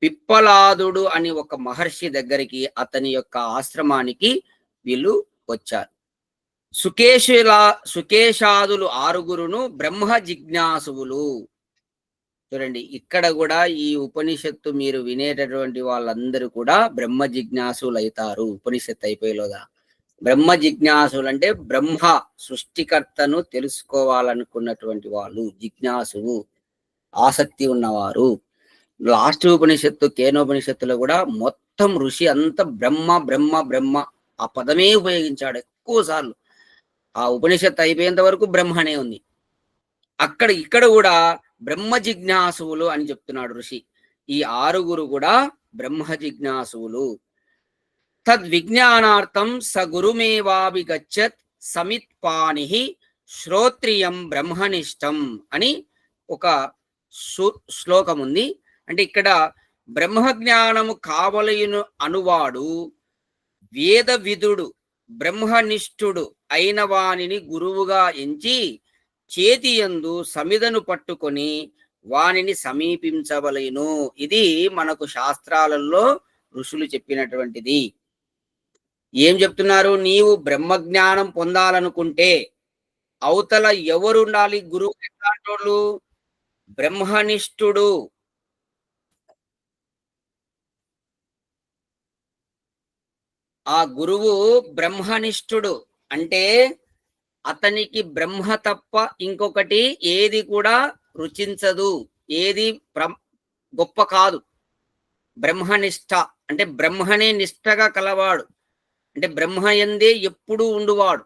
పిప్పలాదుడు అని ఒక మహర్షి దగ్గరికి, అతని యొక్క ఆశ్రమానికి వీళ్ళు వచ్చారు. సుకేశాదులు 6 బ్రహ్మ జిజ్ఞాసువులు. చూడండి, ఇక్కడ కూడా ఈ ఉపనిషత్తు మీరు వినేటటువంటి వాళ్ళందరూ కూడా బ్రహ్మ జిజ్ఞాసులు అవుతారు. ఉపనిషత్తు అయిపోయేలోగా బ్రహ్మ జిజ్ఞాసులు అంటే బ్రహ్మ సృష్టికర్తను తెలుసుకోవాలనుకున్నటువంటి వాళ్ళు జిజ్ఞాసువు, ఆసక్తి ఉన్నవారు. లాస్ట్ ఉపనిషత్తు కేనోపనిషత్తులో కూడా మొత్తం ఋషి అంతా బ్రహ్మ బ్రహ్మ బ్రహ్మ ఆ పదమే ఉపయోగించాడు ఎక్కువ సార్లు. ఆ ఉపనిషత్తు అయిపోయేంత వరకు బ్రహ్మనే ఉంది. ఇక్కడ కూడా బ్రహ్మ జిజ్ఞాసువులు అని చెప్తున్నాడు ఋషి. ఈ 6 కూడా బ్రహ్మ జిజ్ఞాసువులు. తద్విజ్ఞానార్థం స గురుమేవాభిగచ్చత్ సమిత్పాని శ్రోత్రియం బ్రహ్మనిష్టం అని ఒక శ్లోకం ఉంది. అంటే ఇక్కడ బ్రహ్మజ్ఞానము కావలయును అనువాడు వేద విదుడు బ్రహ్మనిష్ఠుడు అయిన వానిని గురువుగా ఎంచి చేతియందు సమిదను పట్టుకొని వానిని సమీపించవలెను. ఇది మనకు శాస్త్రాలలో ఋషులు చెప్పినటువంటిది. ఏం చెప్తున్నారు? నీవు బ్రహ్మజ్ఞానం పొందాలనుకుంటే అవతల ఎవరు ఉండాలి? గురువు ఎట్లాంటోళ్ళు? బ్రహ్మనిష్ఠుడు. ఆ గురువు బ్రహ్మనిష్ఠుడు అంటే అతనికి బ్రహ్మ తప్ప ఇంకొకటి ఏది కూడా రుచించదు, ఏది గొప్ప కాదు. బ్రహ్మనిష్ఠ అంటే బ్రహ్మనే నిష్ఠగా కలవాడు, అంటే బ్రహ్మయందే ఎప్పుడూ ఉండువాడు,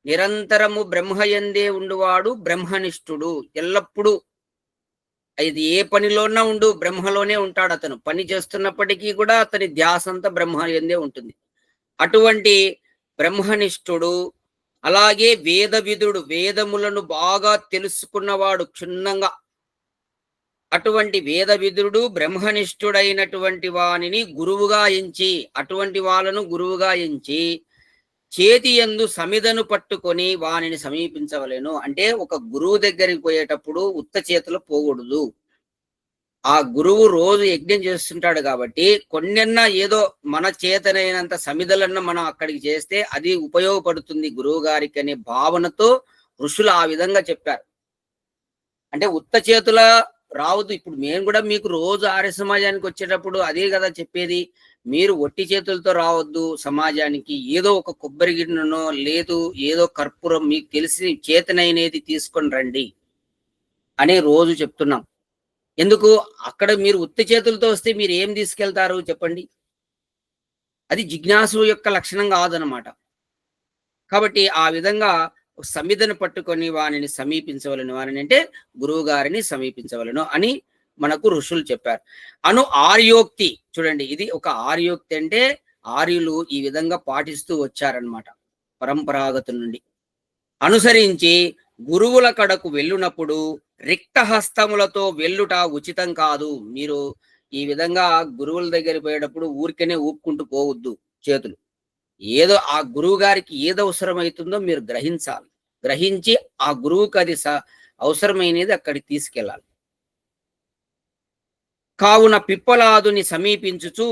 నిరంతరము బ్రహ్మయందే ఉండువాడు బ్రహ్మనిష్ఠుడు. ఎల్లప్పుడూ ఇది ఏ పనిలోనా ఉండు బ్రహ్మలోనే ఉంటాడు. అతను పని చేస్తున్నప్పటికీ కూడా అతని ధ్యాస అంతా బ్రహ్మయందే ఉంటుంది. అటువంటి బ్రహ్మనిష్ఠుడు. అలాగే వేద విదుడు, వేదములను బాగా తెలుసుకున్నవాడు క్షుణ్ణంగా. అటువంటి వేద విదుడు బ్రహ్మనిష్ఠుడైనటువంటి వానిని గురువుగా ఎంచి, అటువంటి వాళ్ళను గురువుగా ఎంచి చేతి యందు సమిదను పట్టుకొని వానిని సమీపించవలెను. అంటే ఒక గురువు దగ్గరికి పోయేటప్పుడు ఉత్త చేతులు పోకూడదు. ఆ గురువు రోజు యజ్ఞం చేస్తుంటాడు కాబట్టి కొన్నెన్నా ఏదో మన చేతనైనంత సమిదలన్నా మనం అక్కడికి చేస్తే అది ఉపయోగపడుతుంది గురువు గారికి అనే భావనతో ఋషులు ఆ విధంగా చెప్పారు. అంటే ఉత్త చేతుల రావద్దు. ఇప్పుడు మేము కూడా మీకు రోజు ఆర్య సమాజానికి వచ్చేటప్పుడు అదే కదా చెప్పేది. మీరు ఒట్టి చేతులతో రావద్దు సమాజానికి. ఏదో ఒక కొబ్బరి గిన్నెనో, లేదు ఏదో కర్పూరం మీకు తెలిసి చేతనైనది తీసుకొని రండి అని రోజు చెప్తున్నాం. ఎందుకు? అక్కడ మీరు ఉత్తి చేతులతో వస్తే మీరు ఏం తీసుకెళ్తారు చెప్పండి? అది జిజ్ఞాసు యొక్క లక్షణం కాదనమాట. కాబట్టి ఆ విధంగా సమిధను పట్టుకొని వానిని సమీపించవలెను. వానినంటే గురువుగారిని సమీపించవలెను అని మనకు ఋషులు చెప్పారు. ఆర్యోక్తి చూడండి, ఇది ఒక ఆర్యోక్తి అంటే ఆర్యులు ఈ విధంగా పాటిస్తూ వచ్చారనమాట పరంపరాగత నుండి. అనుసరించి గురువుల కడకు వెళ్ళునప్పుడు రిక్త హస్తములతో వెళ్ళుట ఉచితం కాదు. మీరు ఈ విధంగా గురువుల దగ్గర పోయేటప్పుడు ఊరికనే ఊపుకుంటూ పోవద్దు చేతులు. ఏదో ఆ గురువు గారికి ఏది అవసరమైతుందో మీరు గ్రహించాలి. గ్రహించి ఆ గురువుకి అది అవసరమైనది అక్కడికి తీసుకెళ్ళాలి. కావున పిప్పలాదుని సమీపించుచు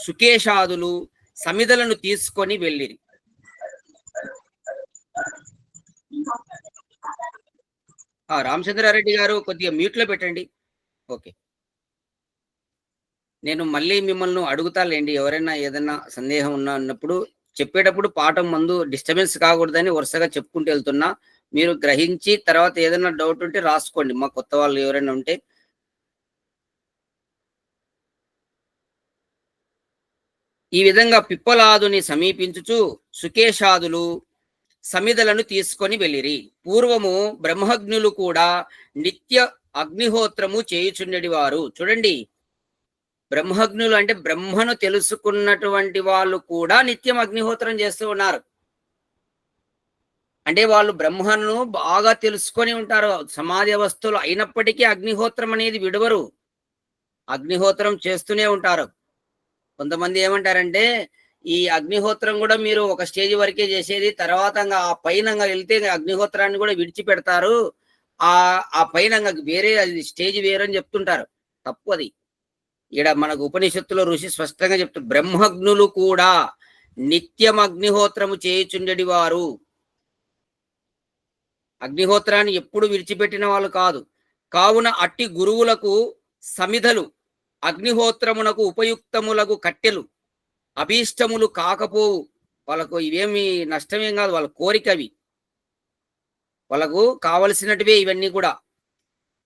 సుకేషాదులు సమిధలను తీసుకొని వెళ్ళిరి. రామచంద్రారెడ్డి గారు కొద్దిగా మ్యూట్ లో పెట్టండి. ఓకే. నేను మళ్ళీ మిమ్మల్ని అడుగుతాలేండి. ఎవరైనా ఏదైనా సందేహం ఉన్నప్పుడు చెప్పేటప్పుడు పాఠం ముందు డిస్టర్బెన్స్ కాకూడదని వరుసగా చెప్పుకుంటూ వెళ్తున్నా. మీరు గ్రహించి తర్వాత ఏదైనా డౌట్ ఉంటే రాసుకోండి. మా కొత్త వాళ్ళు ఎవరైనా ఉంటే. ఈ విధంగా పిప్పలాదుని సమీపించుచు సుకేషాదులు సమిధలను తీసుకొని వెళ్ళిరి. పూర్వము బ్రహ్మజ్ఞులు కూడా నిత్య అగ్నిహోత్రము చేయుచుండెడి వారు. చూడండి, బ్రహ్మజ్ఞులు అంటే బ్రహ్మను తెలుసుకున్నటువంటి వాళ్ళు కూడా నిత్యం అగ్నిహోత్రం చేస్తూ ఉన్నారు. అంటే వాళ్ళు బ్రహ్మను బాగా తెలుసుకొని ఉంటారు. సమాధి అవస్థలు అయినప్పటికీ అగ్నిహోత్రం అనేది విడవరు. అగ్నిహోత్రం చేస్తూనే ఉంటారు. కొంతమంది ఏమంటారంటే ఈ అగ్నిహోత్రం కూడా మీరు ఒక స్టేజ్ వరకే చేసేది, తర్వాత ఆ పైన వెళ్తే అగ్నిహోత్రాన్ని కూడా విడిచిపెడతారు. ఆ ఆ పైన వేరే అది స్టేజ్ వేరని చెప్తుంటారు. తప్పు అది. ఈడ మనకు ఉపనిషత్తులో ఋషి స్పష్టంగా చెప్తారు, బ్రహ్మజ్ఞులు కూడా నిత్యం అగ్నిహోత్రము చేయుచుండెడి వారు. అగ్నిహోత్రాన్ని ఎప్పుడు విడిచిపెట్టిన వాళ్ళు కాదు. కావున అట్టి గురువులకు సమిధలు అగ్నిహోత్రమునకు ఉపయుక్తములకు కట్టెలు అభీష్టములు కాకపోవు. వాళ్ళకు ఇవేమి నష్టమేం కాదు, వాళ్ళ కోరికవి. వాళ్ళకు కావలసినటివే ఇవన్నీ కూడా.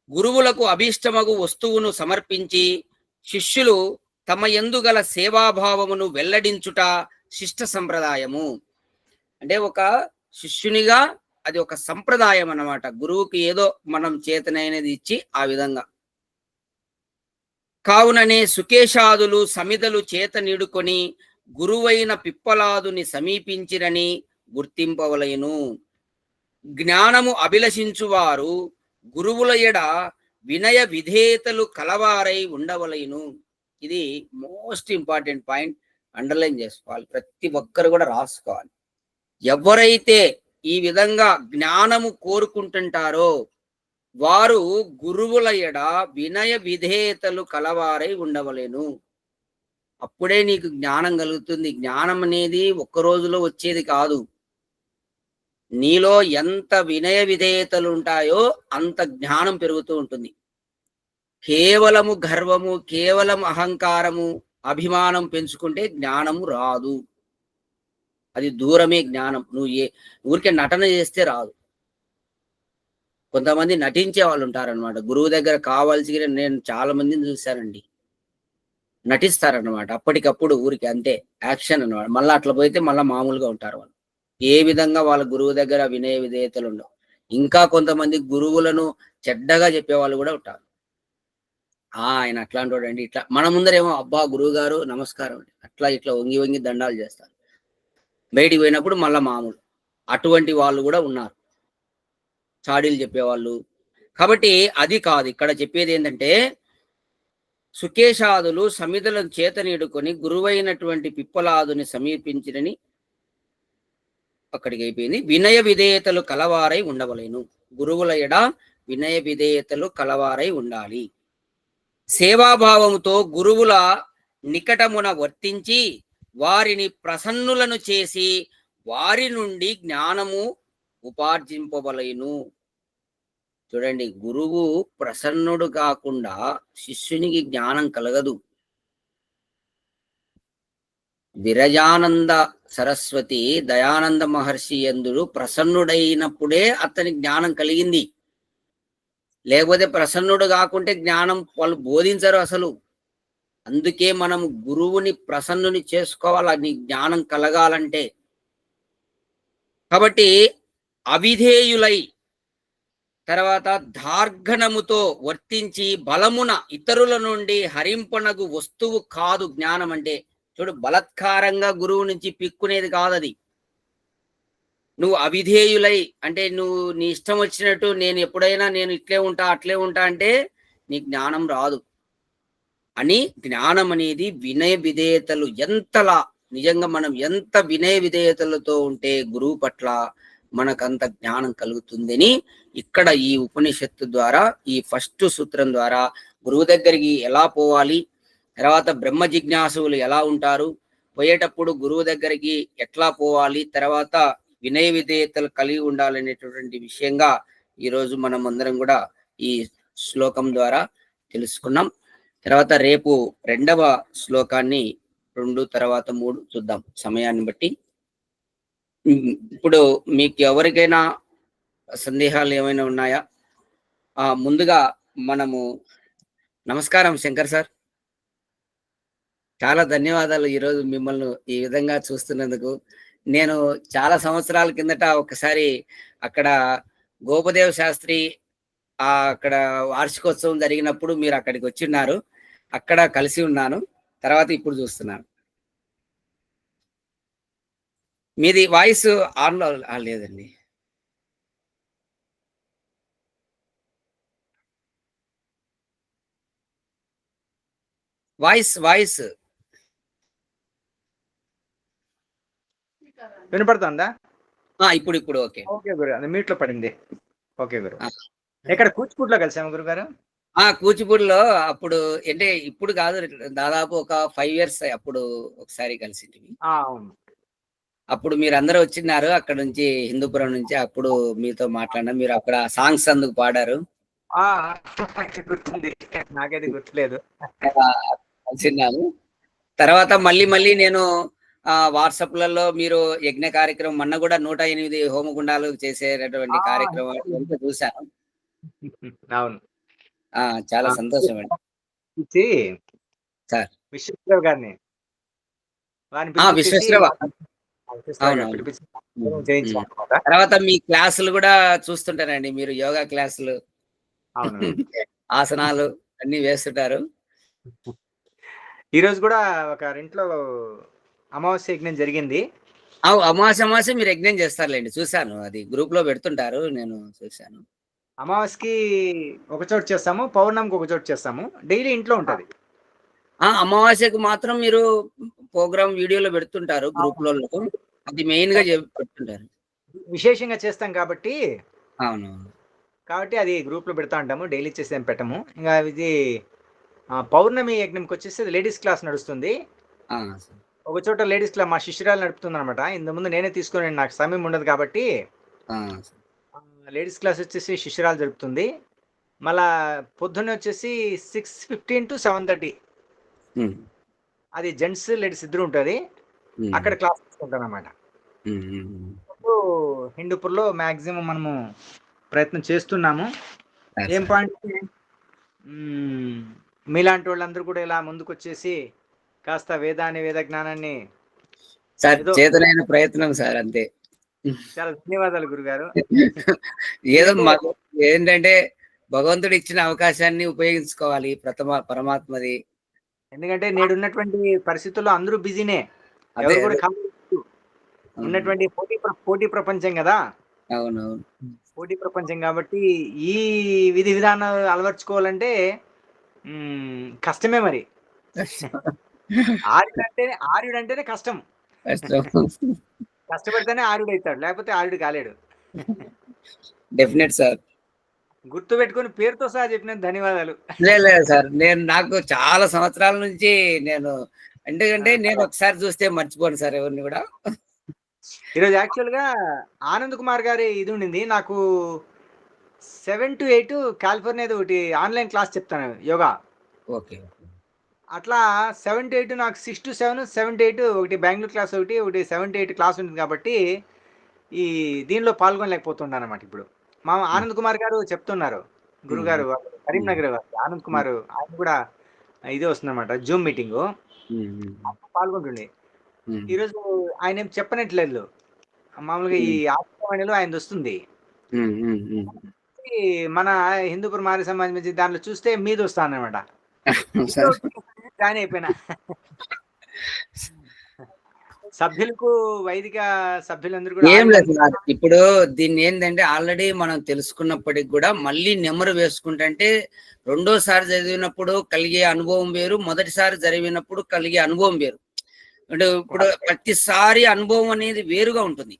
గురువులకు అభీష్టమగు వస్తువును సమర్పించి శిష్యులు తమ యందు గల సేవాభావమును వెల్లడించుట శిష్ట సంప్రదాయము. అంటే ఒక శిష్యునిగా అది ఒక సంప్రదాయం అన్నమాట. గురువుకి ఏదో మనం చేతనైనది ఇచ్చి ఆ విధంగా. కావుననే సుకేషాదులు సమిధలు చేత నీడుకొని గురువైన పిప్పలాదుని సమీపించిరని గుర్తింపవలయను. జ్ఞానము అభిలషించువారు గురువుల ఎడ వినయ విధేయతలు కలవారై ఉండవలయను. ఇది మోస్ట్ ఇంపార్టెంట్ పాయింట్. అండర్లైన్ చేసుకోవాలి, ప్రతి ఒక్కరు కూడా రాసుకోవాలి. ఎవరైతే ఈ విధంగా జ్ఞానము కోరుకుంటుంటారో వారు గురువుల ఎడ వినయ విధేయతలు కలవారై ఉండవలేను. అప్పుడే నీకు జ్ఞానం కలుగుతుంది. జ్ఞానం అనేది ఒక్క రోజులో వచ్చేది కాదు. నీలో ఎంత వినయ విధేయతలు ఉంటాయో అంత జ్ఞానం పెరుగుతూ ఉంటుంది. కేవలము గర్వము, కేవలం అహంకారము, అభిమానం పెంచుకుంటే జ్ఞానము రాదు. అది దూరమే జ్ఞానం. నువ్వు ఊరికే నటన చేస్తే రాదు. కొంతమంది నటించే వాళ్ళు ఉంటారనమాట. గురువు దగ్గర కావాల్సి నేను చాలా మందిని చూశానండి. నటిస్తారనమాట అప్పటికప్పుడు, ఊరికి అంతే యాక్షన్ అనమాట. మళ్ళీ అట్లా పోయితే మళ్ళీ మామూలుగా ఉంటారు వాళ్ళు. ఏ విధంగా వాళ్ళ గురువు దగ్గర వినయ విధేయతలు ఉండవు. ఇంకా కొంతమంది గురువులను చెడ్డగా చెప్పేవాళ్ళు కూడా ఉంటారు. ఆయన అట్లాంటి వాడండి, ఇట్లా మన ముందరేమో అబ్బా గురువు గారు నమస్కారం అండి, అట్లా ఇట్లా వంగి వంగి దండాలు చేస్తారు. బయటికి పోయినప్పుడు మళ్ళా మామూలు. అటువంటి వాళ్ళు కూడా ఉన్నారు, చాడీలు చెప్పేవాళ్ళు. కాబట్టి అది కాదు ఇక్కడ చెప్పేది. ఏంటంటే సుకేషాదులు సమిధలను చేతనీడుకొని గురువైనటువంటి పిప్పలాదుని సమీపించినని అక్కడికి అయిపోయింది. వినయ విధేయతలు కలవారై ఉండవలేను. గురువుల ఎడ వినయ విధేయతలు కలవారై ఉండాలి. సేవాభావముతో గురువుల నికటమున వర్తించి వారిని ప్రసన్నులను చేసి వారి నుండి జ్ఞానము ఉపార్జింపవలెను. చూడండి, గురువు ప్రసన్నుడు కాకుండా శిష్యునికి జ్ఞానం కలగదు. విరజానంద సరస్వతి దయానంద మహర్షి యందు ప్రసన్నుడైనప్పుడే అతని జ్ఞానం కలిగింది. లేకపోతే ప్రసన్నుడు కాకుంటే జ్ఞానం వాళ్ళు బోధించరు అసలు. అందుకే మనం గురువుని ప్రసన్నుని చేసుకోవాలి నీ జ్ఞానం కలగాలంటే. కాబట్టి అవిధేయులై తర్వాత దార్ఘణముతో వర్తించి బలమున ఇతరుల నుండి హరింపనగు వస్తువు కాదు జ్ఞానం అంటే. చూడు, బలత్కారంగా గురువు నుంచి పిక్కునేది కాదది. నువ్వు అవిధేయులై అంటే నువ్వు నీ ఇష్టం వచ్చినట్టు నేను ఎప్పుడైనా నేను ఇట్లే ఉంటా అట్లే ఉంటా అంటే నీ జ్ఞానం రాదు. అని జ్ఞానం అనేది వినయ విధేయతలు ఎంతలా నిజంగా మనం ఎంత వినయ విధేయతలతో ఉంటే గురువు పట్ల మనకంత జ్ఞానం కలుగుతుందని ఇక్కడ ఈ ఉపనిషత్తు ద్వారా ఈ ఫస్ట్ సూత్రం ద్వారా గురువు దగ్గరికి ఎలా పోవాలి, తర్వాత బ్రహ్మ జిజ్ఞాసులు ఎలా ఉంటారు, పోయేటప్పుడు గురువు దగ్గరికి ఎట్లా పోవాలి, తర్వాత వినయ విధేయతలు కలిగి ఉండాలనేటటువంటి విషయంగా ఈరోజు మనం అందరం కూడా ఈ శ్లోకం ద్వారా తెలుసుకున్నాం. తర్వాత రేపు రెండవ శ్లోకాన్ని 2 తర్వాత 3 చూద్దాం సమయాన్ని బట్టి. ఇప్పుడు మీకు ఎవరికైనా సందేహాలు ఏమైనా ఉన్నాయా? ముందుగా మనము నమస్కారం శంకర్ సార్. చాలా ధన్యవాదాలు ఈరోజు మిమ్మల్ని ఈ విధంగా చూస్తున్నందుకు. నేను చాలా సంవత్సరాల కిందట ఒకసారి అక్కడ గోపదేవ్ శాస్త్రి అక్కడ వార్షికోత్సవం జరిగినప్పుడు మీరు అక్కడికి వచ్చిన్నారు. అక్కడ కలిసి ఉన్నాను. తర్వాత ఇప్పుడు చూస్తున్నాను. మీది వాయిస్ ఆన్లో లేదండి. వాయిస్
వినపడుతుందా?
ఇప్పుడు ఓకే.
ఓకే గురు, అది మ్యూట్ లో పడింది. ఓకే గురు. ఎక్కడ కూచిపూడిలో కలిసాము గురుగారు?
కూచిపూడిలో అప్పుడు అంటే ఇప్పుడు కాదు, దాదాపు ఒక 5 years అప్పుడు ఒకసారి కలిసింటివి.
అవును.
అప్పుడు మీరు అందరూ వచ్చిన్నారు అక్కడ నుంచి, హిందూపురం నుంచి. అప్పుడు మీతో మాట్లాడినా, మీరు అక్కడ సాంగ్స్ అందుకు పాడారు.
గుర్తుంది, నాకైతే గుర్తులేదు.
కలిసిన్నాను. తర్వాత మళ్ళీ నేను వాట్సాప్లలో మీరు యజ్ఞ కార్యక్రమం మొన్న కూడా 108 హోమగుండాలు చేసేటటువంటి కార్యక్రమం చూశాను.
అవును.
చాలా సంతోషం అండి.
సార్ విశ్వేశ్వరరావు గారిని
తర్వాత మీ క్లాసులు కూడా చూస్తుంటానండి. మీరు యోగా క్లాసులు, ఆసనాలు అన్ని వేస్తుంటారు.
ఈ రోజు కూడా ఒక ఇంట్లో అమావాస్య యజ్ఞం జరిగింది.
అమావాస్య మీరు యజ్ఞం చేస్తారులేండి, చూశాను. అది గ్రూప్ లో పెడుతుంటారు, నేను చూశాను.
అమావాస్యకి ఒక చోటు చేస్తాము, పౌర్ణమికి ఒక చోటు చేస్తాము. డైలీ ఇంట్లో ఉంటది.
అమావాస్యకు మాత్రం మీరు ప్రోగ్రామ్ వీడియోలో పెడుతుంటారు గ్రూప్ లో. అది మెయిన్ గా పెడుతుంటారు.
విశేషంగా చేస్తాం కాబట్టి.
అవును.
కాబట్టి అది గ్రూప్ లో పెడతా ఉంటాము, డైలీ చేసేం పెట్టము. ఇంకా ఇది పౌర్ణమి యజ్ఞంకి వచ్చేసి లేడీస్ క్లాస్ నడుస్తుంది. ఒక చోట లేడీస్ క్లాస్ మా శిష్యురాలు నడుపుతుంది అనమాట. ఇంతకుముందు నేనే తీసుకుని, నాకు సమయం ఉండదు కాబట్టి లేడీస్ క్లాస్ వచ్చేసి శిష్యురాలు జరుపుతుంది. మళ్ళా పొద్దున్నే వచ్చేసి 6:15 to 7:30 అది జెంట్స్ లేడీస్ ఇద్దరు ఉంటుంది. అక్కడ క్లాస్ తీసుకుంటాను అనమాట. హిందూపూర్లో మ్యాక్సిమం మనము ప్రయత్నం చేస్తున్నాము. ఏం పాయింట్, మీలాంటి వాళ్ళందరూ కూడా ఇలా ముందుకు వచ్చేసి కాస్త వేద జ్ఞానాన్ని
చేతనైన ప్రయత్నం సార్, అంతే.
చాలా ధన్యవాదాలు గురుగారు.
ఏదో ఏంటంటే భగవంతుడు ఇచ్చిన అవకాశాన్ని ఉపయోగించుకోవాలి, పరమాత్మది.
ఎందుకంటే నేడున్నటువంటి పరిస్థితుల్లో అందరూ బిజీనే, ఎవరు కూడా ఉన్నటువంటి పోటీ ప్రపంచం కదా.
అవునవును,
పోటీ ప్రపంచం కాబట్టి ఈ విధి విధానాలు అలవర్చుకోవాలంటే కష్టమే. మరి ఆర్యుడు అంటేనే కష్టం. కష్టపడితేనే ఆర్యుడు అవుతాడు, లేకపోతే ఆర్యుడు కాలేడు.
Definite sir.
గుర్తు పెట్టుకుని పేరుతో సహా చెప్పిన ధన్యవాదాలు.
లేదు సార్, నాకు చాలా సంవత్సరాల నుంచి ఎందుకంటే నేను ఒకసారి చూస్తే మర్చిపోను సార్ ఎవరిని కూడా.
ఈరోజు యాక్చువల్ గా ఆనంద్ కుమార్ గారి ఇది ఉండింది. నాకు 7 to 8 కాలిఫోర్నియా ఒకటి ఆన్లైన్ క్లాస్ చెప్తాను యోగా.
ఓకే.
అట్లా 7-8 నాకు 6-7, 7-8 ఒకటి బెంగుళూరు క్లాస్ ఒకటి 7-8 క్లాస్ ఉంటుంది కాబట్టి ఈ దీనిలో పాల్గొనలేకపోతున్నాను అనమాట ఇప్పుడు. మా ఆనంద్ కుమార్ గారు చెప్తున్నారు, గురుగారు కరీంనగర్ ఆనంద్ కుమార్, ఆయన కూడా ఇదే వస్తుందన్నమాట జూమ్ మీటింగు పాల్గొంటుండే. ఈరోజు ఆయన ఏం చెప్పనట్లేదు, మామూలుగా ఈ ఆత్మవాణిలో ఆయన వస్తుంది. మన హిందూపురం ఆర్య సమాజ్ మధ్య దాంట్లో చూస్తే మీద వస్తాను అనమాట. జాయిన్ అయిపోయినా. సభ్యులకు వైదిక సభ్యులందరూ కూడా
ఏం లేదు సార్. ఇప్పుడు దీన్ని ఏంటంటే ఆల్రెడీ మనం తెలుసుకున్నప్పటికి కూడా మళ్ళీ నెమరు వేసుకుంటే రెండోసారి చదివినప్పుడు కలిగే అనుభవం వేరు, మొదటిసారి చదివినప్పుడు కలిగే అనుభవం వేరు. అంటే ఇప్పుడు ప్రతిసారి అనుభవం అనేది వేరుగా ఉంటుంది.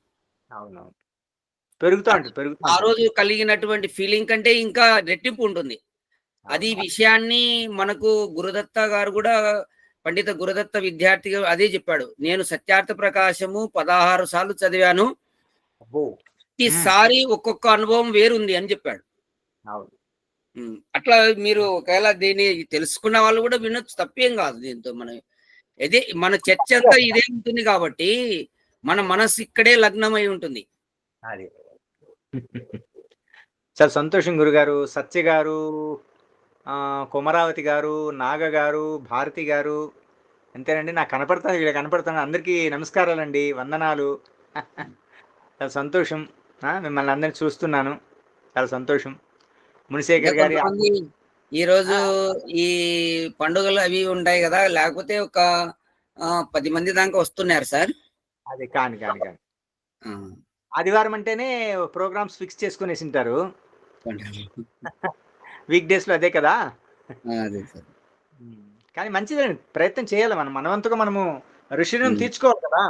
అవునవును, పెరుగుతా ఉంటుంది.
ఆ రోజు కలిగినటువంటి ఫీలింగ్ కంటే ఇంకా రెట్టింపు ఉంటుంది. అది విషయాన్ని మనకు గురుదత్త గారు కూడా, పండిత గురుదత్త విద్యార్థిగా అదే చెప్పాడు. నేను సత్యార్థ ప్రకాశము 16 సార్లు చదివాను, ప్రతిసారి ఒక్కొక్క అనుభవం వేరుంది అని చెప్పాడు. అట్లా మీరు ఒకవేళ దీన్ని తెలుసుకున్న వాళ్ళు కూడా వినొచ్చు, తప్పేం కాదు. దీంతో మన చర్చ అంతా ఇదే ఉంటుంది కాబట్టి మన మనసు ఇక్కడే లగ్నమై ఉంటుంది.
అది చాలా సంతోషం గురుగారు. సత్య గారు, కొమరావతి గారు, నాగ గారు, భారతి గారు, అంతేనండి. నాకు కనపడతాను, వీళ్ళకి కనపడతాను. అందరికీ నమస్కారాలండి, వందనాలు. చాలా సంతోషం, మిమ్మల్ని అందరినీ చూస్తున్నాను, చాలా సంతోషం. మునిశేఖర్ గారి
ఈరోజు ఈ పండుగలు అవి ఉంటాయి కదా, లేకపోతే ఒక 10 మంది దాకా వస్తున్నారు సార్.
అది కాని ఆదివారం అంటేనే ప్రోగ్రామ్స్ ఫిక్స్ చేసుకునేసి ఉంటారు. వీక్ డేస్ లో అదే కదా. కానీ మంచిదండి, ప్రయత్నం చేయాలి. మనవంతుగా మనము ఋషిరం తీర్చుకోవాలి కదా.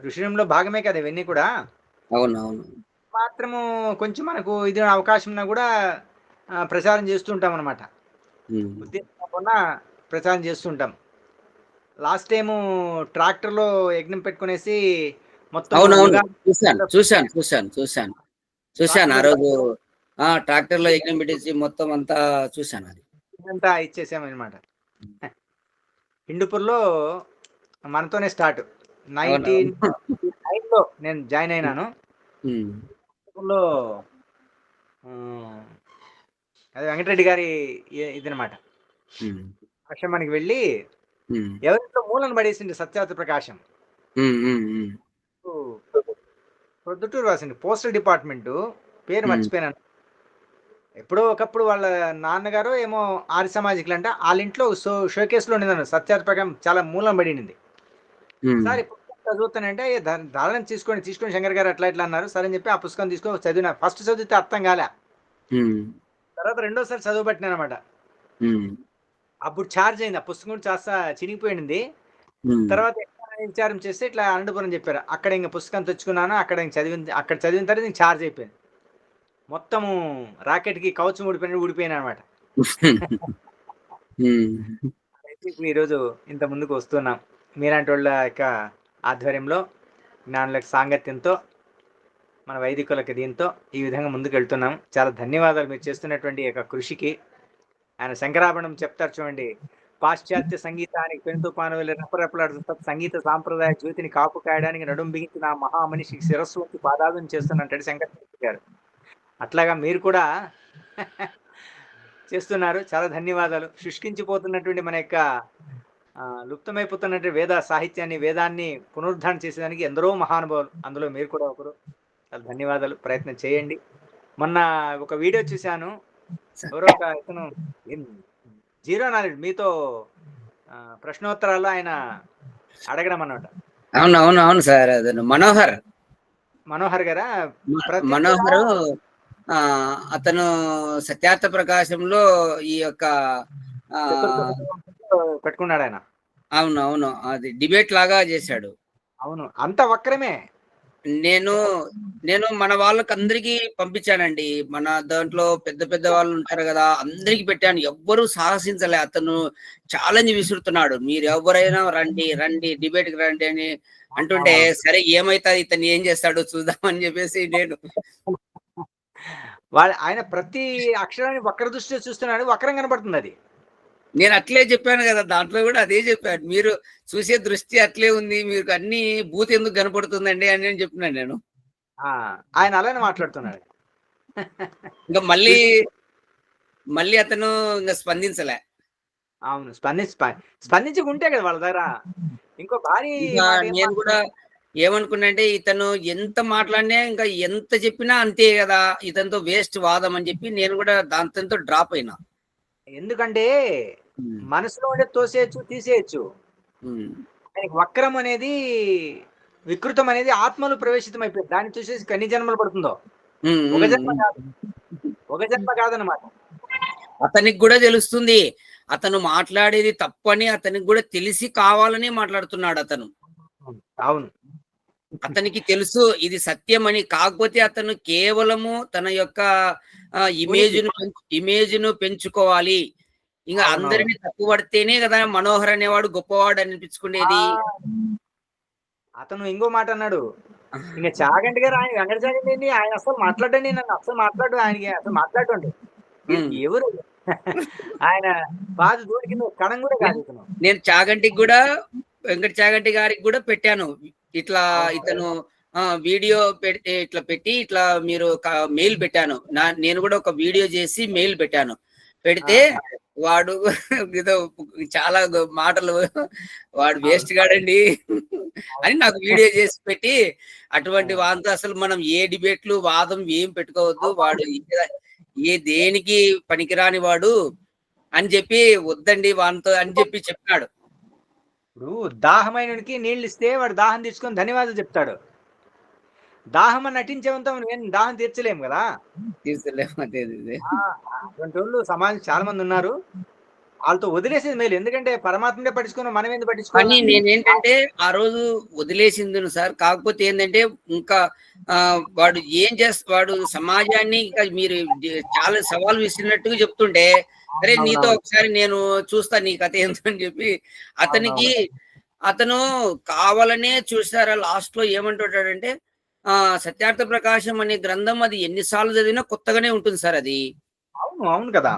ఋషిరంలో భాగమే కదా ఇవన్నీ కూడా.
అవునవును.
మాత్రము కొంచెం మనకు ఇది అవకాశం ఉన్నా కూడా ప్రచారం చేస్తుంటాం అనమాట. ఉద్దేశం ప్రచారం చేస్తుంటాం. లాస్ట్ టైము ట్రాక్టర్ లో యజ్ఞం పెట్టుకునేసి మొత్తం
చూశాను ఆ రోజు. ట్రాక్టర్ లో యజ్ఞం పెట్టేసి మొత్తం అంతా చూశాను. అది
అంతా ఇచ్చేసామన్నమాట. హిందూపూర్లో మనతోనే స్టార్ట్. 1999లో నేను జాయిన్ అయినాను. అదే వెంకటరెడ్డి గారి ఇదనమాట. ఆశ్రమానికి వెళ్ళి ఎవరితో మూలను పడేసింది సత్యార్థ ప్రకాశం. ప్రొద్దుటూరు రాసింది, పోస్టల్ డిపార్ట్మెంట్ పేరు మర్చిపోయినాను. ఎప్పుడో ఒకప్పుడు వాళ్ళ నాన్నగారు ఏమో ఆర్య సమాజికులు అంట, వాళ్ళ ఇంట్లో షోకేస్ లో ఉండేదాన్ని సత్యార్థ ప్రకాశం చాలా మూలం పడినది. సార్ పుస్తకం చదువుతానంటే ధారణ తీసుకొని శంకర్ గారు అట్లా ఇట్లా అన్నారు. సరే అని చెప్పి ఆ పుస్తకం తీసుకొని చదివిన. ఫస్ట్ చదివితే అర్థం కాలే, తర్వాత రెండోసారి చదువుబట్టినా అనమాట. అప్పుడు ఛార్జ్ అయింది, ఆ పుస్తకం చాలా చినిగిపోయింది. తర్వాత విచారం చేస్తే ఇట్లా అనంతపురం చెప్పారు. అక్కడ ఇంకా పుస్తకం తెచ్చుకున్నాను, అక్కడ చదివిన తర్వాత ఇంక ఛార్జ్ అయిపోయింది. మొత్తము రాకెట్ కి కవచం ఊడిపోయిన అనమాట. ఈరోజు ఇంత ముందుకు వస్తున్నాం మీలాంటి వాళ్ళ యొక్క ఆధ్వర్యంలో, జ్ఞానుల సాంగత్యంతో, మన వైదికులకి దీంతో ఈ విధంగా ముందుకు వెళ్తున్నాం. చాలా ధన్యవాదాలు మీరు చేస్తున్నటువంటి యొక్క కృషికి. ఆయన శంకరాభరణం చెప్తారు చూడండి, పాశ్చాత్య సంగీతానికి పెనుతుపాను వెళ్ళి రెప్పరెప్పలాడుతూ సంగీత సాంప్రదాయ జ్యోతిని కాపు కాయడానికి నడుం బిగించిన మహామనిషికి శిరస్సు వంటి పాదాలను చేస్తున్నట్టు శంకర్ గారు. అట్లాగా మీరు కూడా చేస్తున్నారు, చాలా ధన్యవాదాలు. శుష్కించిపోతున్నటువంటి మన యొక్క లుప్తమైపోతున్నటువంటి వేద సాహిత్యాన్ని, వేదాన్ని పునరుద్ధరణ చేసేదానికి ఎందరో మహానుభావులు, అందులో మీరు కూడా ఒకరు. చాలా ధన్యవాదాలు, ప్రయత్నం చేయండి. మొన్న ఒక వీడియో చూశాను, ఎవరో ఒక ఇతను జీరో నాలెడ్జ్ మీతో ప్రశ్నోత్తరాలు ఆయన అడగడం అన్నమాట.
అవును సార్, అదే మనోహర్ గారా? మనోహర్ అతను సత్యార్థ ప్రకాశంలో ఈ యొక్క
పెట్టుకున్నాడు ఆయన.
అవును, అది డిబేట్ లాగా చేశాడు.
అవును, అంత వక్రమే.
నేను మన వాళ్ళకి అందరికి పంపించానండి. మన దాంట్లో పెద్ద పెద్ద వాళ్ళు ఉంటారు కదా, అందరికి పెట్టాను. ఎవ్వరూ సాహసించలే. అతను ఛాలెంజ్ విసురుతున్నాడు, మీరు ఎవరైనా రండి డిబేట్ కి రండి అని అంటుంటే, సరే ఏమైతుంది, ఇతను ఏం చేస్తాడో చూద్దామని చెప్పేసి నేను
ఆయన ప్రతి అక్షరాన్ని వక్ర దృష్టిలో చూస్తున్నాడు, వక్రం కనబడుతుంది. అది
నేను అట్లే చెప్పాను కదా, దాంట్లో కూడా అదే చెప్పాను. మీరు చూసే దృష్టి అట్లే ఉంది, మీకు అన్ని బూత్ ఎందుకు కనపడుతుందండి అని నేను చెప్పినాను నేను.
ఆయన అలానే మాట్లాడుతున్నాడు.
ఇంకా మళ్ళీ మళ్ళీ అతను ఇంకా స్పందించలే.
అవును. స్పందించకుంటే కదా వాళ్ళ దగ్గర ఇంకో భారీ
ఇంకా
మాట ఏం
నేను కూడా ఏమనుకున్నా అంటే, ఇతను ఎంత మాట్లాడినా ఇంకా ఎంత చెప్పినా అంతే కదా, ఇతనితో వేస్ట్ వాదం అని చెప్పి నేను కూడా దాంతో డ్రాప్ అయినా.
ఎందుకంటే
ఉమ్,
మనసులో ఉండే తోసేయచ్చు, తీసేయచ్చు.
ఉమ్,
ఆయనకి వక్రం అనేది, వికృతం అనేది ఆత్మలో ప్రవేశితం అయిపోయింది. దాన్ని చూసేసి ఎన్ని జన్మలు పడుతుందో.
ఉమ్,
ఒక
ఉమ్,
జన్మ
ఉమ్.
కాదు. ఒక జన్మ కాదనమాట.
అతనికి కూడా తెలుస్తుంది అతను మాట్లాడేది తప్పని, అతనికి కూడా తెలిసి కావాలని మాట్లాడుతున్నాడు అతను.
అవును.
అతనికి తెలుసు ఇది సత్యం అని. కాకపోతే అతను కేవలము తన యొక్క
ఉనికి.
ఇమేజ్ ను పెంచుకోవాలి. ఇంకా
అవునవును.
అందరిని తప్పుపడితేనే కదా మనోహర్ అనేవాడు గొప్పవాడు
ఆ!
అనిపించుకునేది.
అతను ఇంకో మాట అన్నాడు. ఇంక చాగంటి గారు, ఆయన వెంకట చాగంటి ఏంటి, ఆయన అసలు మాట్లాడండి, నన్ను అసలు మాట్లాడు, ఆయనకి అసలు మాట్లాడండి.
ఉమ్.
ఎవరు ఆయన పాద ధూళి కింద కణం కూడా కాదు ఇతను.
నేను చాగంటికి కూడా, వెంకట చాగంటి గారికి కూడా పెట్టాను ఇట్లా.
అవును.
ఇతను వీడియో పెడితే ఇట్లా పెట్టి ఇట్లా మీరు మెయిల్ పెట్టాను. నేను కూడా ఒక వీడియో చేసి మెయిల్ పెట్టాను. పెడితే
ఆ!
వాడు ఏదో చాలా మాటలు, వాడు
అవును.
వేస్ట్ గాడండి అని
అవును.
నాకు వీడియో చేసి పెట్టి, అటువంటి
ఆ!
వాంతో అసలు మనం ఏ డిబేట్లు వాదం ఏం పెట్టుకోవద్దు, వాడు
అవునవును.
ఏ దేనికి పనికిరాని వాడు అని చెప్పి, వద్దండి వానితో అని చెప్పి చెప్పాడు.
ఇప్పుడు దాహమైనోడికి నీళ్ళిస్తే వాడు దాహం తీర్చుకొని ధన్యవాదాలు చెప్తాడు. దాహం అని నటించేవంతో మనం దాహం తీర్చలేము గదా!
తీర్చలేము. అదే అదే.
ఆ! అటువంటోళ్ళు సమాజంలో చాలా మందున్నారు. ఆళ్ళతో వదిలేసేది మేలు. ఎందుకంటే పరమాత్ముడే పట్టించుకోను, మనమెందుకు
కానీ
పట్టించుకోవాలా?
నేనేంటంటే ఆ రోజు వదిలేసిందును సార్. కాకపోతే ఏందంటే ఇంకా వాడు ఏం వాడు సమాజాన్ని ఇంకా మీరు చాలా సవాల్ విసిరినట్టుగా చెప్తుంటే, అరే నీతో
అవునవును.
ఒకసారి నేను చూస్తా నీ కథ ఏందో అని చెప్పి అతనికి,
అవునవును.
అతను కావాలనే చూసారా లాస్ట్‌లో ఏమంటుంటాడంటే, సత్యార్థ ప్రకాశం అనే గ్రంథం అది ఎన్ని సార్లు చదివినా కొత్తగానే ఉంటుంది సార్ అది.
అవును. అవును కదా!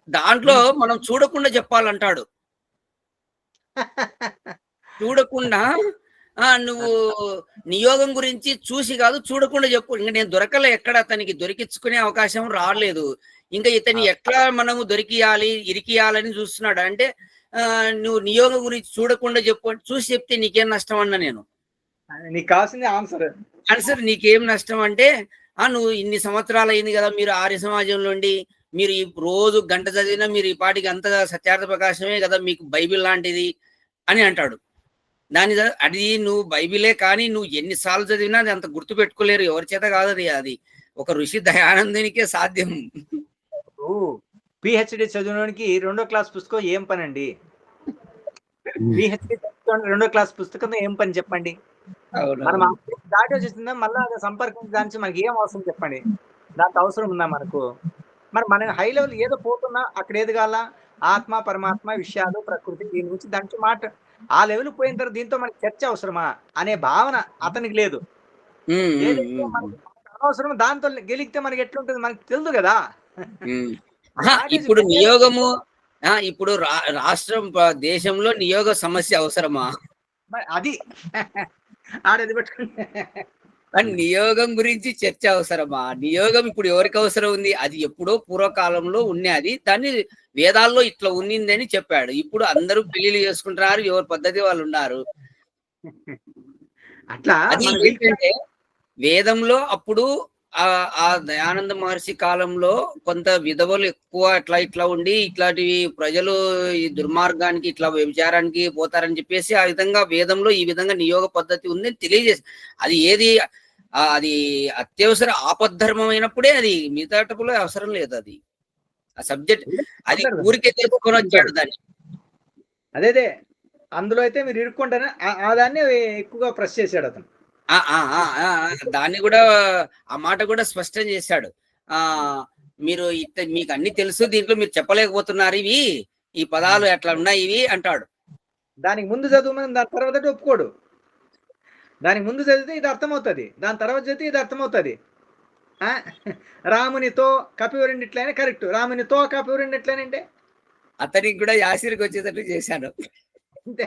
దాంట్లో
హ్మ్.
మనం చూడకుండా చెప్పాలంటాడు. చూడకుండా నువ్వు నియోగం గురించి చూసి కాదు, చూడకుండా చెప్పు. ఇంక నేను దొరకలే, ఎక్కడ అతనికి దొరికించుకునే అవకాశం రాలేదు. ఇంకా ఇతన్ని
ఆ!
ఎట్లా మనము దొరికియాలి, ఇరికియాలని చూస్తున్నాడు. అంటే నువ్వు నియోగం గురించి చూడకుండా చెప్పు అంటే, చూసి చెప్తే నీకేం నష్టం అన్నా నేను.
నీకు కావాల్సింది ఆన్సర్.
ఆన్సర్ నీకేం నష్టం అంటే, నువ్వు ఇన్ని సంవత్సరాలు అయింది కదా మీరు ఆర్య సమాజంలో ఉండి, మీరు ఈ రోజు గంట చదివినా మీరు ఈ పాటికి అంతగా సత్యార్థ ప్రకాశమే కదా మీకు బైబిల్ లాంటిది అని అంటాడు. అది నువ్వు బైబిలే కానీ నువ్వు ఎన్ని సార్లు చదివినా అది అంత గుర్తు పెట్టుకోలేరు. ఎవరి చేత కాదు అది. అది ఒక ఋషి దయానందునికే సాధ్యం.
ఇప్పుడు పీహెచ్‌డీ చదివినోడికి రెండో క్లాస్ పుస్తకం ఏం పనండి? పీహెచ్‌డీ చదివినోడు రెండో క్లాస్ పుస్తకంతో ఏం పని చెప్పండి? మనం ఆ
అవునవును.
స్టేజ్ దాటొచ్చేసిందా మళ్ళా అది సంపర్కించి దాని నుంచి మనకేం అవసరం చెప్పండి? దాంతో అవసరం ఉందా మనకు? మరి మనం హై లెవెల్ ఏదో పోతున్నా అక్కడ ఎదగాల, ఆత్మ, పరమాత్మ విషయాలు, ప్రకృతి దీని గురించి దాని నుంచి ఆ లెవెల్‌కి పోయిన తర్వాత దీంతో మనకి చర్చ అవసరమా? అనే భావన అతనికి లేదు.
హ్మ్. హ్మ్.
ఏదైతే
హ్మ్. హ్మ్.
మనకి అనవసరమో దాంతో గెలిగితే మనకి ఎట్లుంటది మనకు తెలీదు గదా!
హ్మ్.
దాటేసి
ఇప్పుడు
పోయేయాలి.
నియోగము ఇప్పుడు రాష్ట్రం దేశంలో నియోగ సమస్య అవసరమా?
మరి అది ఆడది పెట్టుకుంటే
కానీ నియోగం గురించి చర్చ అవసరమా? నియోగం ఇప్పుడు ఎవరికి అవసరం ఉంది? అది ఎప్పుడో పూర్వకాలంలో ఉన్నది. దాన్ని వేదాల్లో ఇట్లా ఉన్నిందని చెప్పాడు. ఇప్పుడు అందరూ పెళ్లిళ్లు చేసుకుంటున్నారు. ఎవరి పద్ధతి వాళ్ళు ఉన్నారు.
అట్లా
అది
మన
ఏంటంటే వేదంలో అప్పుడు ఆ దయానంద మహర్షి కాలంలో కొంత విధవలు ఎక్కువ అట్లా ఇట్లా ఉండి, ఇట్లాంటివి ప్రజలు ఈ దుర్మార్గానికి ఇట్లా వ్యభిచారానికి పోతారని చెప్పేసి, ఆ విధంగా వేదంలో ఈ విధంగా నియోగ పద్ధతి ఉందని తెలియజేసి, అది ఏది అది అత్యవసర ఆపద్ధర్మం అయినప్పుడే అది, మిగతాటప్పుడు అవసరం లేదు అది. ఆ సబ్జెక్ట్ అది
అందరు
ఊరికే తెలుసుకొని వచ్చాడు దాన్ని.
అదేదే. అందులో అయితే మీరు ఇరుక్కుంటారని ఆ దాన్ని ఎక్కువగా ప్రెస్ చేసాడతను.
ఆ! ఆ! ఆ! ఆ! ఆ! దాన్ని గూడా, ఆ మాట గూడా స్పష్టం జేశాడు. మీరు మీకన్నీ తెలుసు. దీంట్లో మీరు చెప్పలేకపోతున్నారు ఇవి. ఈ పదాలు అట్లా ఉన్నాయి ఇవి అంటాడు.
దానికి ముందు చదవమని దాని తర్వాత ఒప్పుకోడు. దానికి ముందు చదివితే ఇది అర్థమవుతది. దాని తర్వాత చదివితే ఇది అర్థమవుతది. ఆ! రామునితో కపివరుండిట్లనే కరెక్ట్. రామునితో కపివరుండిట్లనంటే
అతనికి కూడా యాసిరికి వచ్చేటట్టు చేశాను.
అంతే.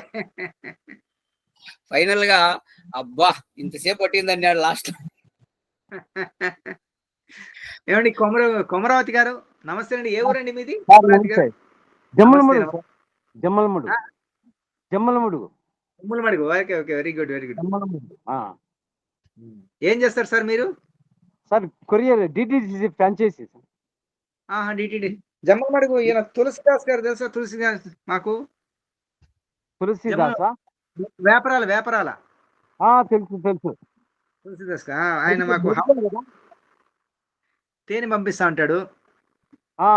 ఫైనల్ గా అబ్బా ఇంతసేపు పట్టిందన్నాడు లాస్ట్.
ఏమండి కొమరావతి గారు నమస్తే అండి. ఏ ఊరండి మీది?
సార్
కొమరావతి గారు
నమస్తే. జమ్మలమడుగు
నమస్తే.
సార్. జమ్మలమడుగు.
ఆ,
జమ్మలమడుగు.
ఉమ్మలమడుగు. Okay okay, very good very good.
Jammalamadugu.
ఏం చేస్తారు సార్ మీరు?
Sir courier DTCC franchise sir.
DTD Jammalamadugu. ఈయన తులసిదాస్ గారు తెలుసా? తులసిదాస్ మాకు
తులసిదాసా?
వేపరాల వేపరాల
తెలుసు తెలుసు.
తులసిదాస్ ఆయన మాకు తేనె పంపిస్తా ఉంటాడు.
ఆ,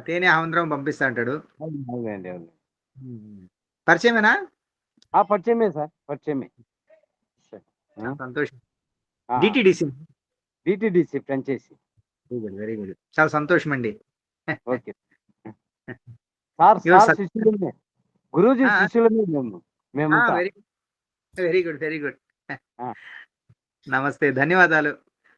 తేనె ఆంధ్రం పంపిస్తా ఉంటాడు.
అవునండి అవును.
పరిచయమేనా?
పరిచయమే సార్, పరిచయమే.
సంతోషం. DTDC
DTDC franchisee.
Very good. చాలా సంతోషం అండి.
Okay sir.
ఇవాళ
సార్ శిష్యులమే, గురూజీ శిష్యులమే మేము.
Very good very good. నమస్తే, ధన్యవాదాలు.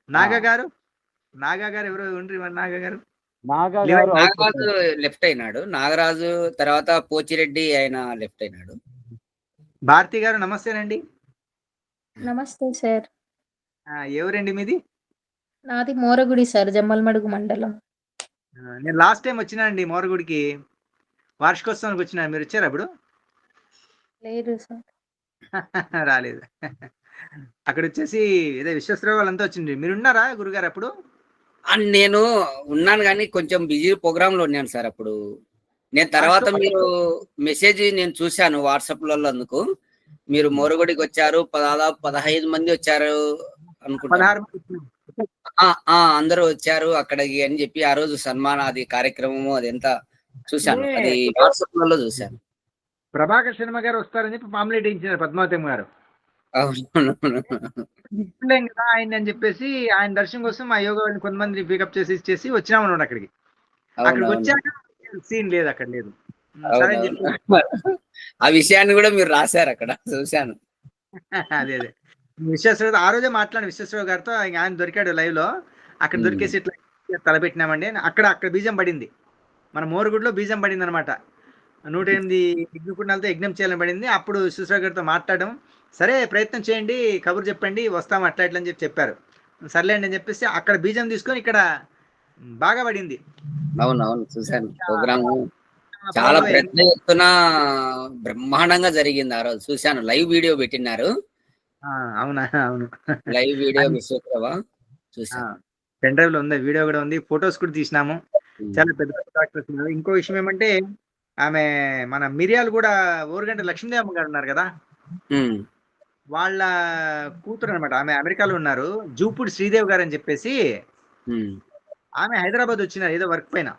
నాగా గారు ఎవరు ఉండ్రి? నాగా గారు
నాగరాజు లెఫ్ట్ అయినాడు. నాగరాజు తర్వాత పోచిరెడ్డి ఆయన లెఫ్ట్ అయినాడు.
భారతి గారు నమస్తేనండి.
నమస్తే సార్.
ఎవరండి మీది?
నాది మోరగుడి సార్, జమ్మలమడుగు మండలం.
నేను లాస్ట్ టైం వచ్చినానండి మోరగుడికి, వార్షికోత్సవానికి వచ్చినా. మీరు వచ్చారు అప్పుడు?
లేదు సార్.
రాలేదు. అక్కడ వచ్చేసి ఏదో విశ్వేశ్వరరావు వాళ్ళంతా వచ్చింది. మీరు ఉన్నారా గురుగారు అప్పుడు?
నేను ఉన్నాను కానీ కొంచెం బిజీ ప్రోగ్రామ్ లో ఉన్నాను సార్ అప్పుడు. నేను తర్వాత మీరు మెసేజ్ నేను చూశాను వాట్సాప్లలో. అందుకు మీరు మోరగుడికి వచ్చారు, దాదాపు 15 మంది వచ్చారు అనుకుంటా.
16 మంది వచ్చినాం.
అందరూ వచ్చారు అక్కడికి అని చెప్పి ఆ రోజు సన్మాన అది కార్యక్రమము అదంతా చూశాను. అది వాట్సాప్లలో చూశాను.
ప్రభాకర్ శర్మ గారు వస్తారని చెప్పి పాంప్లెట్ ఇచ్చినారు పద్మావతమ్మ గారు.
అవును
కదా ఆయన అని చెప్పేసి ఆయన దర్శనం కోసం ఆ యోగా కొంతమంది పికప్ చేసి వచ్చినామన్నమాట అక్కడికి. అక్కడికి వచ్చాక సీన్ లేదు, అక్కడ లేదు. సరే అని చెప్పి
ఆ విషయాన్ని కూడా మీరు రాశారు అక్కడ, చూశాను.
అదే విశ్వేశ్వరరావు ఆ రోజే మాట్లాడిన విశ్వేశ్వరరావు గారితో. ఆయన దొరికాడు లైవ్ లో. అక్కడ దొరికేసి ఇట్లా తలపెట్టినామండి. అక్కడ బీజం పడింది, మన మోరుగుడిలో బీజం పడింది అనమాట. 108 యజ్ఞకుండాలతో యజ్ఞం చేయాలని పడింది. అప్పుడు విశ్వేశ్వరరావు గారితో మాట్లాడడం, సరే ప్రయత్నం చేయండి, కబురు చెప్పండి, వస్తాం అట్లా ఇట్లా అని చెప్పారు. సర్లేండి అని చెప్పేసి అక్కడ బీజం తీసుకొని ఇక్కడ బాగా పడింది.
అవునవును చూశాను. ప్రోగ్రామ్ చాలా పెద్ద ఎత్తున బ్రహ్మాండంగా జరిగింది ఆ రోజు. చూశాను, లైవ్ వీడియో పెట్టినారు.
అవునా? అవును,
లైవ్ వీడియో విశ్వేశ్వరరావు చూశాను.
పెన్ డ్రైవ్ లో ఉంది, వీడియో కూడా ఉంది, ఫొటోస్ కూడా తీసినాము. చాలా పెద్ద పెద్ద డాక్టర్స్ ఉన్నారు. ఇంకో విషయం ఏమంటే ఆమె మన మిరియాలు కూడా ఓరుగంట లక్ష్మీదేవమ్మ గారు ఉన్నారు కదా, వాళ్ళ కూతురు అనమాట. ఆమె అమెరికాలో ఉన్నారు, జూపూడి శ్రీదేవి గారు అని చెప్పేసి. ఆమె హైదరాబాద్ వచ్చినారు ఏదో వర్క్ పైన.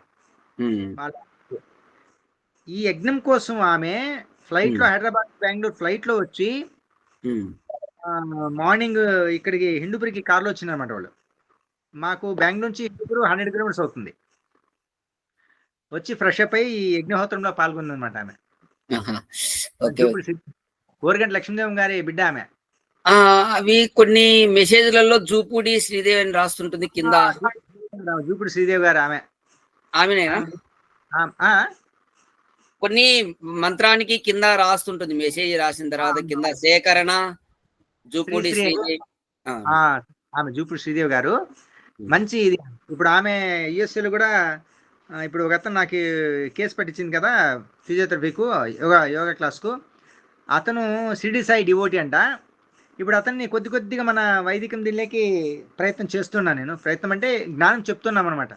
ఈ యజ్ఞం కోసం ఆమె ఫ్లైట్ లో, హైదరాబాద్ బెంగళూరు ఫ్లైట్ లో వచ్చి మార్నింగ్ ఇక్కడికి హిందూపురికి కార్లో వచ్చింది అనమాట వాళ్ళు. మాకు బెంగళూరు నుంచి హిందూపురు 100 కిలోమీటర్స్ అవుతుంది. వచ్చి ఫ్రెష్ అప్ అయ్యి ఈ యజ్ఞహోత్రంలో పాల్గొంది అనమాట ఆమె. ఓరుగంట లక్ష్మీదేవం గారి బిడ్డ ఆమె.
అవి కొన్ని మెసేజ్లలో జూపూడి శ్రీదేవి అని రాస్తుంటుంది కింద.
జూపూడి శ్రీదేవి గారు
ఆమెనేనా? కొన్ని మంత్రానికి కింద రాస్తుంటుంది, మెసేజ్ రాసిన తర్వాత కింద సేకరణ జూపూడి శ్రీదేవి.
ఆమె జూపూడి శ్రీదేవి గారు మంచి ఇది. ఇప్పుడు ఆమె యుఎస్ఏలో కూడా ఇప్పుడు ఒక అతను నాకు కేసు పెట్టించింది కదా ఫిజియోథెరపీకు, యోగా క్లాస్కు. అతను షిరిడి సాయి డివోటీ అంట. ఇప్పుడు అతన్ని కొద్దిగా మన వైదికం దీనిలోకి ప్రయత్నం చేస్తున్నా నేను. ప్రయత్నం అంటే జ్ఞానం చెప్తున్నాం అనమాట.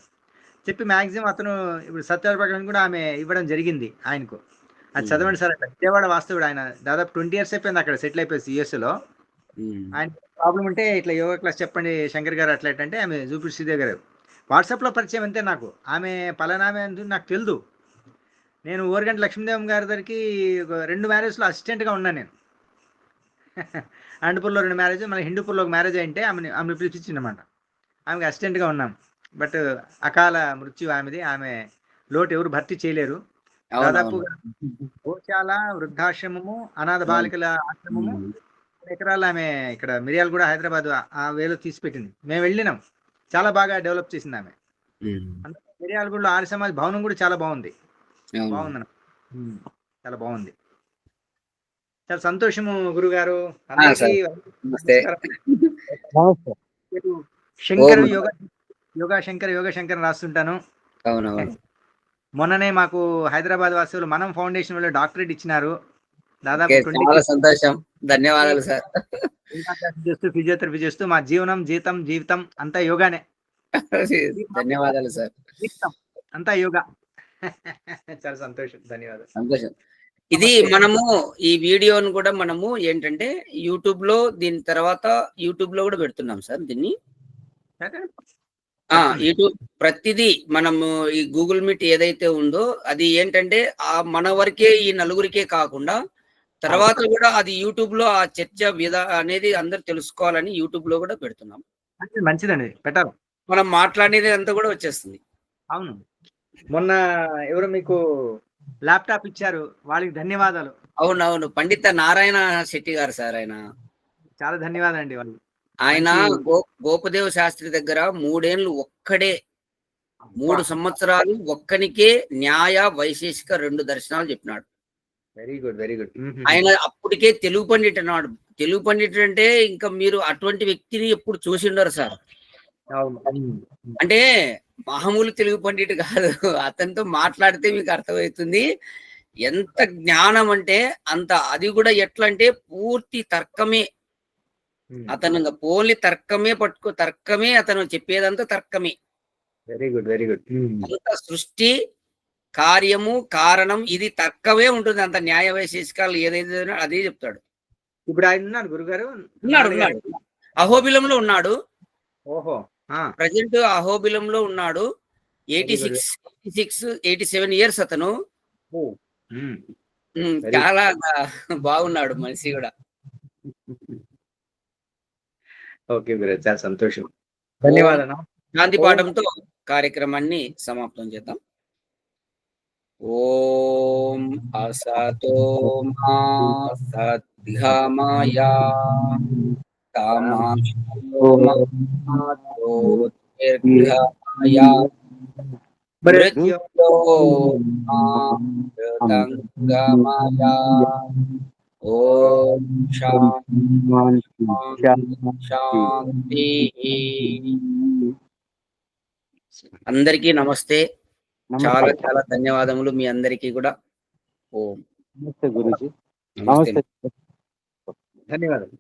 చెప్పి మ్యాక్సిమం అతను ఇప్పుడు సత్యాగ్రహం కూడా ఆమె ఇవ్వడం జరిగింది ఆయనకు. అది చదవండి సార్ అట్లా. విజయవాడ వాస్తవుడు ఆయన, దాదాపు 20 years అయిపోయింది అక్కడ సెటిల్ అయిపోయింది యుఎస్ఏలో. ఆయన ప్రాబ్లం ఉంటే ఇట్లా యోగా క్లాస్ చెప్పండి శంకర్ గారు అట్లా అంటే ఆమె జూపూడి శ్రీదేవి గారు. వాట్సాప్లో పరిచయం అంతే నాకు. ఆమె పలానామె అని నాకు తెలుదు. నేను ఓరుగంట లక్ష్మీదేవం గారి దగ్గరికి 2 మ్యారేజ్లో అసిస్టెంట్గా ఉన్నాను నేను. అనంతపూర్లో 2 మ్యారేజ్, మన హిందూపూర్లో ఒక మ్యారేజ్ అంటే ఆమె పిలిపించిందన్నమాట. ఆమెకి అసిస్టెంట్గా ఉన్నాం. బట్ అకాల మృత్యు ఆమెది. ఆమె లోటు ఎవరు భర్తీ చేయలేరు. దాదాపు గోశాల, వృద్ధాశ్రమము, అనాథ బాలికల ఆశ్రమము, 2 ఎకరాలు ఆమె ఇక్కడ మిరియాలు కూడా హైదరాబాద్ ఆ వేలో తీసిపెట్టింది. మేము వెళ్ళినాం, చాలా బాగా డెవలప్ చేసింది ఆమె. మిరియాలగూడలో ఆర్య సమాజ్ భవనం కూడా చాలా బాగుంది.
అవును.
బాగుందన్న. చాలా బాగుంది. చాలా సంతోషము గురుగారు.
ఆ,
అందరికీ
సార్ నమస్తే.
నమస్కారం.
నమస్తే.
పేరు శంకర్
ఓం.
యోగా శంకర్ రాస్తుంటాను.
అవునవును.
మొన్ననే మాకు హైదరాబాద్ వాసులు మనం ఫౌండేషన్ వాళ్ళు డాక్టరేట్ ఇచ్చినారు. దాదాపు
ఓకే,
20
చాలా సంతోషం. ధన్యవాదాలు సార్.
యోగా క్లాసులు చేస్తూ ఫిజియోథెరపీ చేస్తూ మా జీవితం అంతా యోగానే.
ధన్యవాదాలు సార్.
జీవితం అంతా యోగా. చాలా సంతోషం. ధన్యవాదాలు.
సంతోషం. ఇది
నమస్తే.
మనము ఈ వీడియోను కూడా మనము ఏంటంటే యూట్యూబ్ లో, దీని తర్వాత యూట్యూబ్ లో కూడా పెడుతున్నాం సార్ దీన్ని. యూట్యూబ్ ప్రతిదీ మనము ఈ గూగుల్ మీట్ ఏదైతే ఉందో అది ఏంటంటే మన వరకే ఈ నలుగురికే కాకుండా తర్వాత కూడా అది యూట్యూబ్ లో ఆ చర్చ అనేది అందరు తెలుసుకోవాలని యూట్యూబ్ లో కూడా పెడుతున్నాం.
మంచిదండి, పెట్టాలి.
మనం మాట్లాడేది అంతా కూడా వచ్చేస్తుంది.
అవును. మొన్న ఎవరు మీకు ల్యాప్టాప్ ఇచ్చారు, వాళ్ళకి ధన్యవాదాలు.
అవునవును, పండిత నారాయణ శెట్టి గారు సార్.
చాలా ధన్యవాదాలండి వాళ్ళు.
ఆయన గోపదేవ శాస్త్రి దగ్గర 3 ఏళ్ళు ఒక్కడే, 3 సంవత్సరాలు ఒక్కనికే న్యాయ వైశేషిక 2 దర్శనాలు చెప్పినాడు.
Very good, very good.
ఆయన అప్పటికే తెలుగు పండిట్ అన్నాడు. తెలుగు పండిట్ అంటే ఇంకా మీరు అటువంటి వ్యక్తిని ఎప్పుడు చూసి ఉండరు సార్. అంటే మామూలు తెలుగు పండిట్ కాదు, అతనితో మాట్లాడితే మీకు అర్థమవుతుంది ఎంత జ్ఞానం అంటే అంత. అది కూడా ఎట్లా అంటే పూర్తి తర్కమే. అతను ఓన్లీ తర్కమే అతను చెప్పేదంతా తర్కమే.
Very good, very good.
అంత సృష్టి, కార్యము, కారణం ఇది తర్కమే ఉంటుంది. అంత న్యాయ వైశేషికాలు ఏదైతే అదే చెప్తాడు.
ఇప్పుడు ఆయన ఉన్నారు గురుగారు?
ఉన్నాడు. అహోబిలంలో ఉన్నాడు.
ఓహో.
ప్రజెంట్ అహోబిలంలో ఉన్నాడు. 87 ఇయర్స్ అతను. చాలా బాగున్నాడు మనిషి కూడా.
ఓకే గురు, చాలా సంతోషం. ధన్యవాదాలు.
శాంతి పాఠంతో కార్యక్రమాన్ని సమాప్తం చేద్దాం. ఓం అసతో మా సద్గమయా తమోర్గమయా మృత్యో మృతంగమయా. ఓం శాంతి. అందరికీ నమస్తే. చాలా చాలా ధన్యవాదములు మీ అందరికీ కూడా. ఓం
నమస్తే గురూజీ.
నమస్తే.
నమస్తే.
ధన్యవాదాలు.